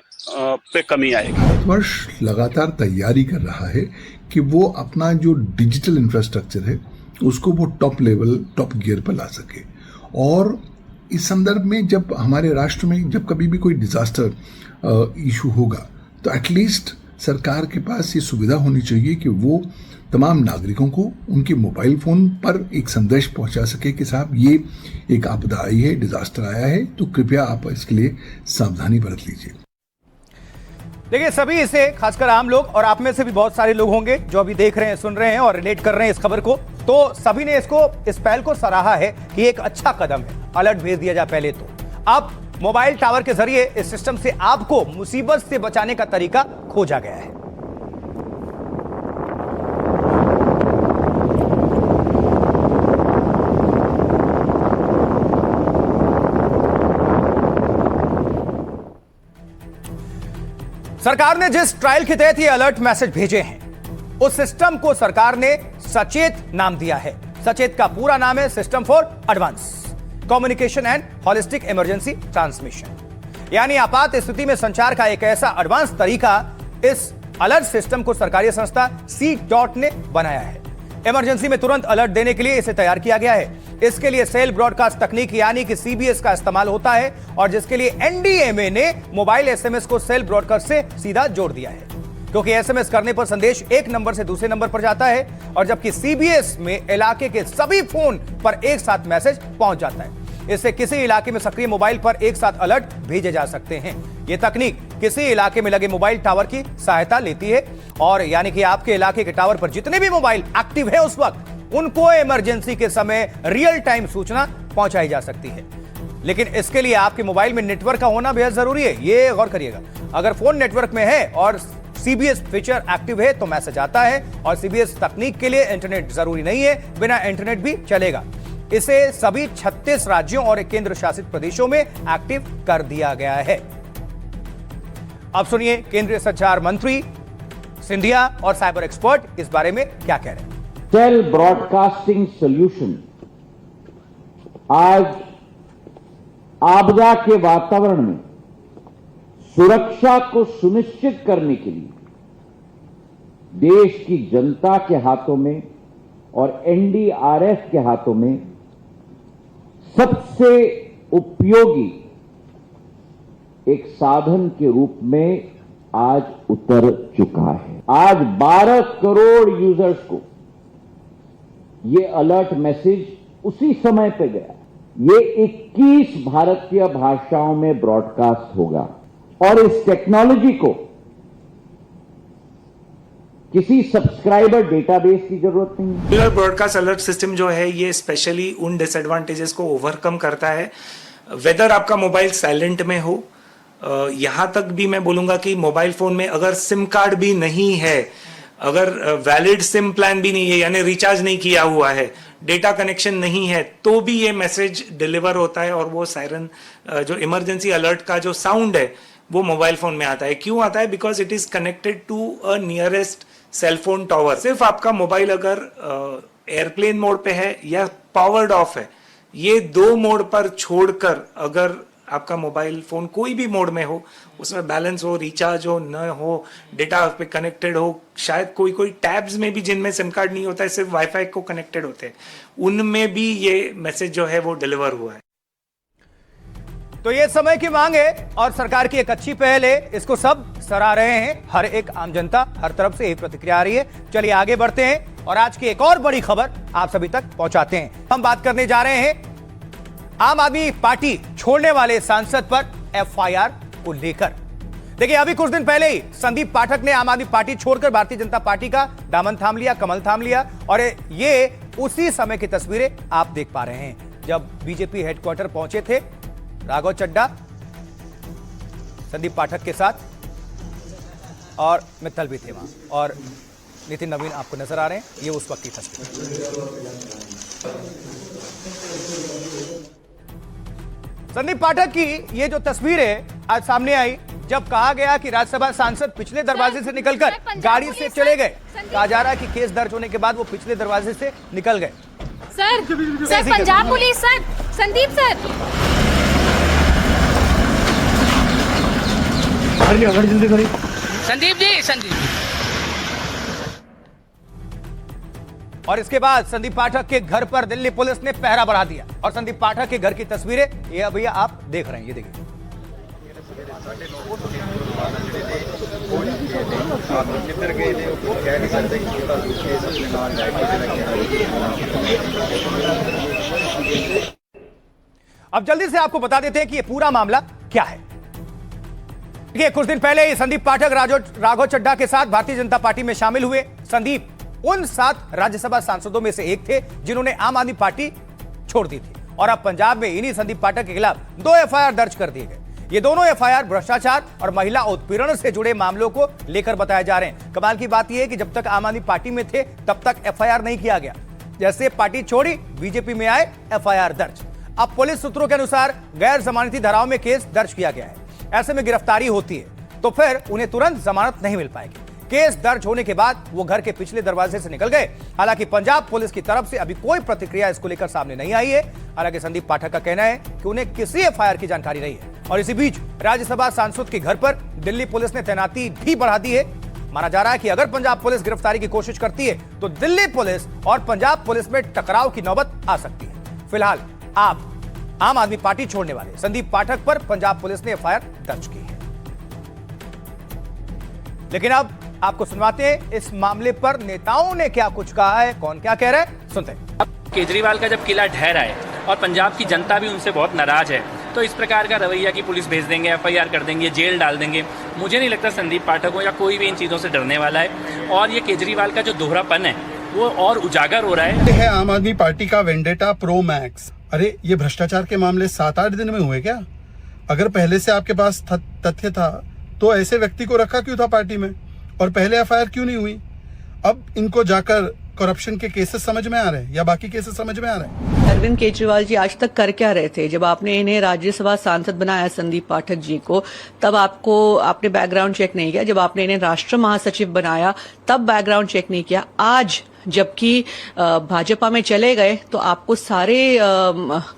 पे कमी आएगी। वर्ष लगातार तैयारी कर रहा है कि वो अपना जो डिजिटल इंफ्रास्ट्रक्चर है उसको वो टॉप लेवल, टॉप गियर पर ला सके। और इस संदर्भ में जब हमारे राष्ट्र में जब कभी भी कोई डिजास्टर इशू होगा, तो एटलीस्ट सरकार के पास ये सुविधा होनी चाहिए कि वो तमाम नागरिकों को उनके मोबाइल फोन पर एक संदेश पहुंचा सके कि साहब ये एक आपदा आई है, डिजास्टर आया है, तो कृपया आप इसके लिए सावधानी बरत लीजिए। देखिए, सभी इसे, खासकर आम लोग और आप में से भी बहुत सारे लोग होंगे जो अभी देख रहे हैं, सुन रहे हैं और रिलेट कर रहे हैं इस खबर को, तो सभी ने इसको, इस पहल को सराहा है कि एक अच्छा कदम है, अलर्ट भेज दिया जाए पहले तो। अब मोबाइल टावर के जरिए इस सिस्टम से आपको मुसीबत से बचाने का तरीका खोजा गया है। सरकार ने जिस ट्रायल के तहत ये अलर्ट मैसेज भेजे हैं, उस सिस्टम को सरकार ने सचेत नाम दिया है। सचेत का पूरा नाम है system for advance communication and holistic emergency transmission, यानी आपात स्थिति में संचार का एक ऐसा एडवांस तरीका। इस अलर्ट सिस्टम को सरकारी संस्था C.DOT ने बनाया है। इमरजेंसी में तुरंत अलर्ट देने के लिए इसे तैयार किया गया है। इसके लिए सेल ब्रॉडकास्ट तकनीक यानी कि CBS का इस्तेमाल होता है, और जिसके लिए एनडीएमए ने मोबाइल SMS को सेल ब्रॉडकास्ट से सीधा जोड़ दिया है, क्योंकि SMS करने पर संदेश एक नंबर से दूसरे नंबर पर जाता है, और जबकि CBS में इलाके के सभी फोन पर एक साथ मैसेज पहुंच जाता है। इससे किसी इलाके में सक्रिय मोबाइल पर एक साथ अलर्ट भेजे जा सकते हैं। ये तकनीक किसी इलाके में लगे मोबाइल टावर की सहायता लेती है और यानी कि आपके इलाके के टावर पर जितने भी मोबाइल एक्टिव है उस वक्त उनको इमरजेंसी के समय रियल टाइम सूचना पहुंचाई जा सकती है। लेकिन इसके लिए आपके मोबाइल में नेटवर्क का होना बेहद जरूरी है, ये गौर करिएगा। अगर फोन नेटवर्क में है और सीबीएस फीचर एक्टिव है तो मैसेज आता है, और सीबीएस तकनीक के लिए इंटरनेट जरूरी नहीं है, बिना इंटरनेट भी चलेगा। इसे सभी 36 राज्यों और केंद्र शासित प्रदेशों में एक्टिव कर दिया गया है। अब सुनिए केंद्रीय संचार मंत्री सिंधिया और साइबर एक्सपर्ट इस बारे में क्या कह रहे हैं। सेल ब्रॉडकास्टिंग सॉल्यूशन आज आपदा के वातावरण में सुरक्षा को सुनिश्चित करने के लिए देश की जनता के हाथों में और एनडीआरएफ के हाथों में सबसे उपयोगी एक साधन के रूप में आज उतर चुका है। आज 12 करोड़ यूजर्स को ये अलर्ट मैसेज उसी समय पे गया। ये 21 भारतीय भाषाओं में ब्रॉडकास्ट होगा और इस टेक्नोलॉजी को किसी सब्सक्राइबर डेटाबेस की जरूरत नहीं है। सेलुलर ब्रॉडकास्ट अलर्ट सिस्टम जो है ये स्पेशली उन डिसएडवांटेजेस को ओवरकम करता है, वेदर आपका मोबाइल साइलेंट में हो, यहां तक भी मैं बोलूंगा कि मोबाइल फोन में अगर सिम कार्ड भी नहीं है, अगर वैलिड सिम प्लान भी नहीं है यानी रिचार्ज नहीं किया हुआ है, डेटा कनेक्शन नहीं है, तो भी ये मैसेज डिलीवर होता है और वो सायरन जो इमरजेंसी अलर्ट का जो साउंड है वो मोबाइल फोन में आता है। क्यों आता है? Because it is connected to a nearest cellphone tower. सिर्फ आपका मोबाइल अगर एयरप्लेन मोड पे है या पावर्ड ऑफ है, ये 2 मोड पर छोड़कर अगर आपका मोबाइल फोन कोई भी मोड में हो, उसमें बैलेंस हो, रिचार्ज हो, न हो, डेटा पे कनेक्टेड हो, शायद कोई टैब्स में भी जिनमें सिम कार्ड नहीं होता है, सिर्फ वाईफाई को कनेक्टेड होते हैं, उनमें भी ये मैसेज जो है वो डिलीवर हुआ है। तो ये समय की मांग है और सरकार की एक अच्छी पहल है, इसको सब सराह रहे हैं। हर एक आम जनता, हर तरफ से यही प्रतिक्रिया आ रही है। चलिए आगे बढ़ते हैं और आज की एक और बड़ी खबर आप सभी तक पहुंचाते हैं। हम बात करने जा रहे हैं आम आदमी पार्टी छोड़ने वाले सांसद पर एफआईआर को लेकर। देखिए, अभी कुछ दिन पहले ही संदीप पाठक ने आम आदमी पार्टी छोड़कर भारतीय जनता पार्टी का दामन थाम लिया, कमल थाम लिया, और ये उसी समय की तस्वीरें आप देख पा रहे हैं जब बीजेपी हेडक्वार्टर पहुंचे थे राघव चड्ढा संदीप पाठक के साथ, और मित्तल भी थे वहां, और नितिन नवीन आपको नजर आ रहे हैं। ये उस वक्त की तस्वीर। संदीप पाठक की ये जो तस्वीर है आज सामने आई जब कहा गया कि राज्यसभा सांसद पिछले दरवाजे से निकलकर गाड़ी से चले गए। कहा जा रहा है कि केस दर्ज होने के बाद वो पिछले दरवाजे से निकल गए। Sir Punjab police, sir Sandeep sir Sandeep ji. और इसके बाद संदीप पाठक के घर पर दिल्ली पुलिस ने पहरा बढ़ा दिया और संदीप पाठक के घर की तस्वीरें ये भैया आप देख रहे हैं, ये देखिए। अब जल्दी से आपको बता देते हैं कि ये पूरा मामला क्या है। देखिए, कुछ दिन पहले ही संदीप पाठक राघव चड्ढा के साथ भारतीय जनता पार्टी में शामिल हुए। संदीप उन 7 राज्यसभा सांसदों में से एक थे जिन्होंने आम आदमी पार्टी छोड़ दी थी, और अब पंजाब में इन्हीं संदीप पाठक के खिलाफ 2 एफआईआर दर्ज कर दिए गए। ये दोनों एफआईआर भ्रष्टाचार और महिला उत्पीड़न से जुड़े मामलों को लेकर बताए जा रहे हैं। कमाल की बात यह है कि जब तक आम आदमी पार्टी में थे तब तक एफआईआर नहीं किया गया, जैसे पार्टी छोड़ी बीजेपी में आए एफआईआर दर्ज। अब पुलिस सूत्रों के अनुसार गैर जमानती धाराओं में केस दर्ज किया गया है। ऐसे में गिरफ्तारी होती है तो फिर उन्हें तुरंत जमानत नहीं मिल पाएगी। केस दर्ज होने के बाद वो घर के पिछले दरवाजे से निकल गए। हालांकि पंजाब पुलिस की तरफ से अभी कोई प्रतिक्रिया इसको लेकर सामने नहीं आई है। हालांकि संदीप पाठक का कहना है कि उन्हें किसी एफआईआर की जानकारी नहीं है। और इसी बीच राज्यसभा सांसद के घर पर दिल्ली पुलिस ने तैनाती भी बढ़ा दी है। माना जा रहा है कि अगर पंजाब पुलिस गिरफ्तारी की कोशिश करती है तो दिल्ली पुलिस और पंजाब पुलिस में टकराव की नौबत आ सकती है। फिलहाल आप आम आदमी पार्टी छोड़ने वाले संदीप पाठक पर पंजाब पुलिस ने एफआईआर दर्ज की है। लेकिन अब आपको सुनवाते हैं इस मामले पर नेताओं ने क्या कुछ कहा है, कौन क्या कह रहा है, सुनते हैं। केजरीवाल का जब किला ढह रहा है और पंजाब की जनता भी उनसे बहुत नाराज है, तो इस प्रकार का रवैया की पुलिस भेज देंगे, FIR कर देंगे, जेल डाल देंगे। मुझे नहीं लगता संदीप पाठक हो या कोई भी इन चीज़ों से डरने वाला है। और ये केजरीवाल का जो दोहरापन है वो और उजागर हो रहा है। है आम आदमी पार्टी का वेंडेटा प्रो मैक्स। अरे ये भ्रष्टाचार के मामले 7-8 दिन में हुए क्या? अगर पहले से आपके पास तथ्य था तो ऐसे व्यक्ति को रखा क्यों था पार्टी में, और पहले FIR क्यों नहीं हुई? अब इनको जाकर करप्शन के केसेस समझ में आ रहे हैं या बाकी केसेस समझ में आ रहे हैं? अरविंद केजरीवाल जी आज तक कर क्या रहे थे? जब आपने इन्हें राज्यसभा सांसद बनाया संदीप पाठक जी को, तब आपने बैकग्राउंड चेक नहीं किया। जब आपने इन्हें राष्ट्र महासचिव बनाया तब बैकग्राउंड चेक नहीं किया। आज जबकि भाजपा में चले गए तो आपको सारे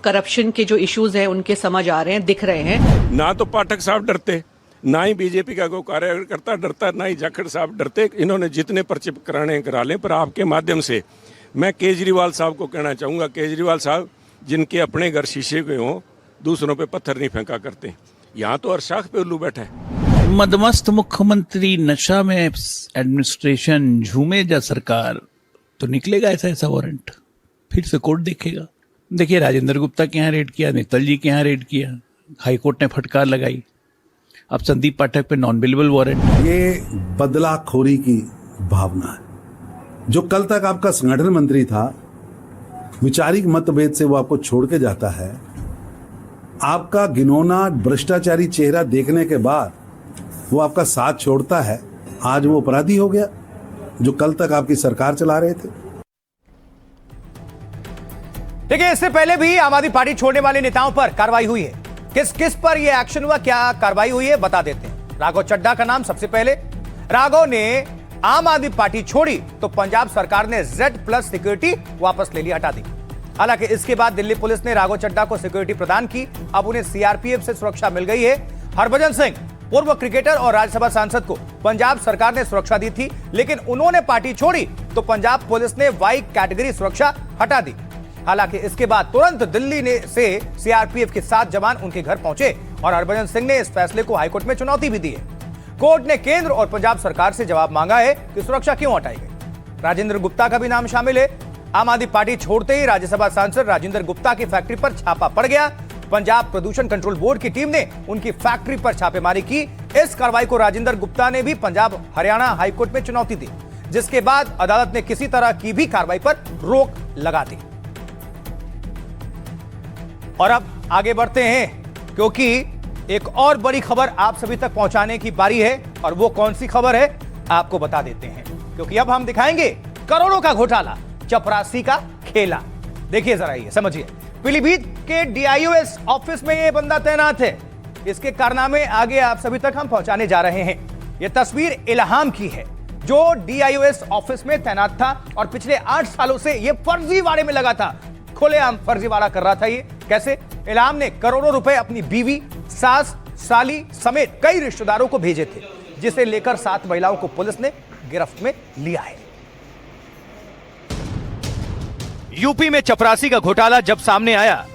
करप्शन के जो इश्यूज हैं उनके समझ आ रहे हैं, दिख रहे हैं। ना तो पाठक साहब डरते, ना ही बीजेपी का कोई कार्यकर्ता डरता, ना ही जाखड़ साहब डरते। इन्होंने जितने पर्चे कराने करा लें, पर आपके माध्यम से मैं केजरीवाल साहब को कहना चाहूँगा, केजरीवाल साहब जिनके अपने घर शीशे के हों, दूसरों पे पत्थर नहीं फेंका करते। यहाँ तो हर शाख पे उल्लू बैठा है। मदमस्त मुख्यमंत्री, नशा में एडमिनिस्ट्रेशन, झूमे जा सरकार, तो निकलेगा ऐसा वारंट, फिर से कोर्ट देखेगा। देखिए राजेंद्र गुप्ता के यहाँ रेड किया, मित्तल जी के यहाँ रेड किया, हाईकोर्ट ने फटकार लगाई। अब संदीप पाठक पे नॉन बिलेबल वारंट। ये बदलाखोरी की भावना है। जो कल तक आपका संगठन मंत्री था, वैचारिक मतभेद से वो आपको छोड़ के जाता है। आपका घिनौना भ्रष्टाचारी चेहरा देखने के बाद वो आपका साथ छोड़ता है। आज वो अपराधी हो गया जो कल तक आपकी सरकार चला रहे थे। देखिए, इससे पहले भी आम आदमी पार्टी छोड़ने वाले नेताओं पर कार्रवाई हुई है। किस किस पर यह एक्शन हुआ, क्या कार्रवाई हुई है, बता देते हैं। राघव चड्ढा का नाम सबसे पहले। राघव ने आम आदमी पार्टी छोड़ी तो पंजाब सरकार ने Z+ सिक्योरिटी वापस ले ली, हटा दी। हालांकि इसके बाद दिल्ली पुलिस ने राघव चड्ढा को सिक्योरिटी प्रदान की। अब उन्हें CRPF से सुरक्षा मिल गई है। हरभजन सिंह, पूर्व क्रिकेटर और राज्यसभा सांसद को पंजाब सरकार ने सुरक्षा दी थी, लेकिन उन्होंने पार्टी छोड़ी तो पंजाब पुलिस ने Y कैटेगरी सुरक्षा हटा दी। हालांकि इसके बाद तुरंत दिल्ली से CRPF के 7 जवान उनके घर पहुंचे और हरभजन सिंह ने इस फैसले को हाईकोर्ट में चुनौती भी दी है। कोर्ट ने केंद्र और पंजाब सरकार से जवाब मांगा है कि सुरक्षा क्यों हटाई गई। राजेंद्र गुप्ता का भी नाम शामिल है। आम आदमी पार्टी छोड़ते ही राज्यसभा सांसद राजेंद्र गुप्ता की फैक्ट्री पर छापा पड़ गया। पंजाब प्रदूषण कंट्रोल बोर्ड की टीम ने उनकी फैक्ट्री पर छापेमारी की। इस कार्रवाई को राजेंद्र गुप्ता ने भी पंजाब हरियाणा हाईकोर्ट में चुनौती दी, जिसके बाद अदालत ने किसी तरह की भी कार्रवाई पर रोक लगा दी। और अब आगे बढ़ते हैं, क्योंकि एक और बड़ी खबर आप सभी तक पहुंचाने की बारी है। और वो कौन सी खबर है आपको बता देते हैं, क्योंकि अब हम दिखाएंगे करोड़ों का घोटाला, चपरासी का खेला। देखिए जरा, ये समझिए। पीलीभीत के DIOS ऑफिस में ये बंदा तैनात है। इसके कारनामे आगे आप सभी तक हम पहुंचाने जा रहे हैं। यह तस्वीर इल्हाम की है, जो DIOS ऑफिस में तैनात था और पिछले 8 सालों से यह फर्जीवाड़े में लगा था। खुलेआम फर्जीवाड़ा कर रहा था। ये कैसे? इल्हाम ने करोड़ों रुपए अपनी बीवी, सास, साली समेत कई रिश्तेदारों को भेजे थे, जिसे लेकर 7 महिलाओं को पुलिस ने गिरफ्त में लिया है। यूपी में चपरासी का घोटाला जब सामने आया,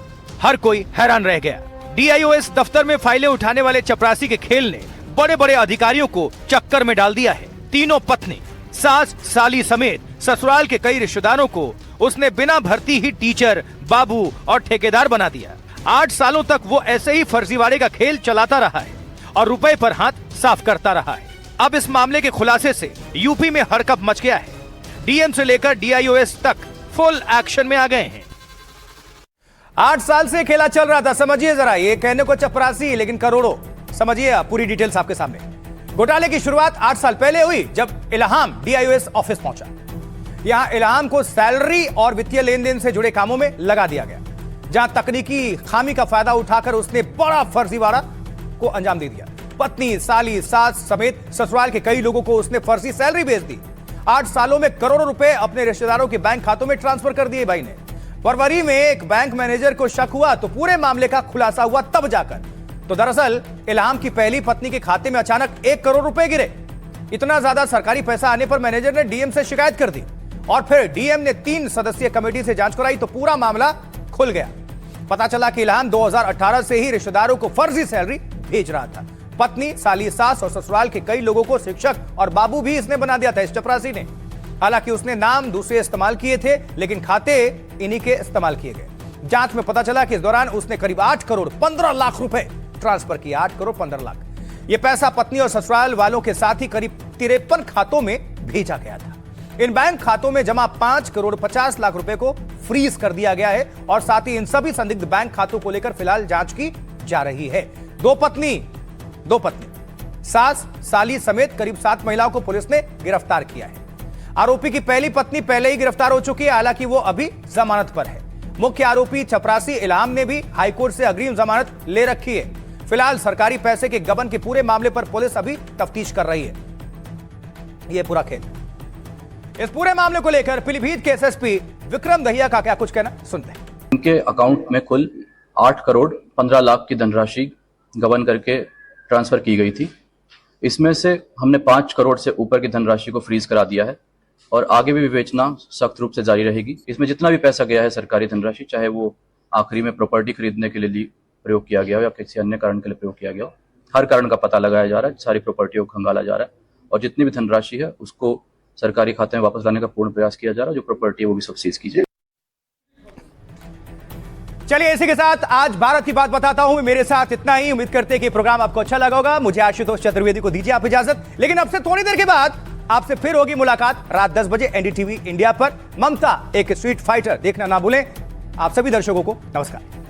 हर कोई हैरान रह गया। DIOS दफ्तर में फाइलें उठाने वाले चपरासी के खेल ने बड़े बड़े अधिकारियों को चक्कर में डाल दिया है। तीनों पत्नी, सास, साली समेत ससुराल के कई रिश्तेदारों को उसने बिना भर्ती ही टीचर, बाबू और ठेकेदार बना दिया। 8 सालों तक वो ऐसे ही फर्जीवाड़े का खेल चलाता रहा है और रुपए पर हाथ साफ करता रहा है। अब इस मामले के खुलासे से यूपी में हड़कंप मच गया है। DM से लेकर DIOS तक फुल एक्शन में आ गए हैं। 8 साल से खेला चल रहा था। समझिए जरा, ये कहने को चपरासी लेकिन करोड़ों। समझिए आप, पूरी डिटेल्स आपके सामने। घोटाले की शुरुआत 8 साल पहले हुई, जब इल्हाम DIOS ऑफिस पहुंचा। यहां इल्हाम को सैलरी और वित्तीय लेन देन से जुड़े कामों में लगा दिया गया, जहां तकनीकी खामी का फायदा उठाकर उसने बड़ा फर्जीवाड़ा को अंजाम दे दिया। पत्नी, साली, सास समेत ससुराल के कई लोगों को उसने फर्जी सैलरी भेज दी। 8 सालों में करोड़ों रुपए अपने रिश्तेदारों के बैंक खातों में ट्रांसफर कर दिए भाई ने। फरवरी में एक बैंक मैनेजर को शक हुआ तो पूरे मामले का खुलासा हुआ तब जाकर। तो दरअसल इल्हाम की पहली पत्नी के खाते में अचानक 1 करोड़ रुपए गिरे। इतना ज्यादा सरकारी पैसा आने पर मैनेजर ने DM से शिकायत कर दी और फिर DM ने 3 सदस्यीय कमेटी से जांच कराई तो पूरा मामला खुल गया। पता चला कि इल्हाम 2018 से ही रिश्तेदारों को फर्जी सैलरी भेज रहा था। पत्नी, साली, सास और ससुराल के कई लोगों को शिक्षक और बाबू भी इसने बना दिया था, इस चपरासी ने। हालांकि उसने नाम दूसरे इस्तेमाल किए थे, लेकिन खाते इन्हीं के इस्तेमाल किए गए। जांच में पता चला कि इस दौरान उसने करीब 8 करोड़ 15 लाख रुपए ट्रांसफर किए। 8 करोड़ 15 लाख। यह पैसा पत्नी और ससुराल वालों के साथ ही करीब 53 खातों में भेजा गया था। इन बैंक खातों में जमा 5 करोड़ 50 लाख रुपए को फ्रीज कर दिया गया है और साथ ही इन सभी संदिग्ध बैंक खातों को लेकर फिलहाल जांच की जा रही है। दो पत्नी सास साली समेत करीब 7 महिलाओं को पुलिस ने गिरफ्तार किया है। आरोपी की पहली पत्नी पहले ही गिरफ्तार हो चुकी है, हालांकि वो अभी जमानत पर है। मुख्य आरोपी चपरासी इल्हाम ने भी हाईकोर्ट से अग्रिम जमानत ले रखी है। फिलहाल सरकारी पैसे के गबन के पूरे मामले पर पुलिस अभी तफ्तीश कर रही है। यह पूरा खेल। इस पूरे मामले को लेकर पीलीभीत के एसएसपी विक्रम दहिया का क्या कुछ कहना, सुनते हैं। उनके अकाउंट में कुल 8 करोड़ 15 लाख की धनराशि गबन करके ट्रांसफर की गई थी। इसमें से हमने 5 करोड़ से ऊपर की धनराशि को फ्रीज करा दिया है और आगे भी विवेचना सख्त रूप से जारी रहेगी। इसमें जितना भी पैसा गया है सरकारी धनराशि, चाहे वो आखिरी में प्रॉपर्टी खरीदने के लिए प्रयोग किया गया हो या किसी अन्य कारण के लिए प्रयोग किया गया हो, हर कारण का पता लगाया जा रहा है, सारी प्रॉपर्टियों को खंगाला जा रहा है और जितनी भी धनराशि है उसको सरकारी खाते में वापस लाने का पूर्ण प्रयास किया जा रहा है। जो प्रॉपर्टी है वो भी सब सीज की जाए। चलिए इसी के साथ आज भारत की बात बताता हूं। मेरे साथ इतना ही। उम्मीद करते हैं कि प्रोग्राम आपको अच्छा लगा होगा। मुझे आशुतोष चतुर्वेदी को दीजिए आप इजाजत, लेकिन अब से थोड़ी देर के बाद आपसे फिर होगी मुलाकात रात 10 बजे एनडीटीवी इंडिया पर। ममता एक स्ट्रीट फाइटर देखना ना भूलें। आप सभी दर्शकों को नमस्कार।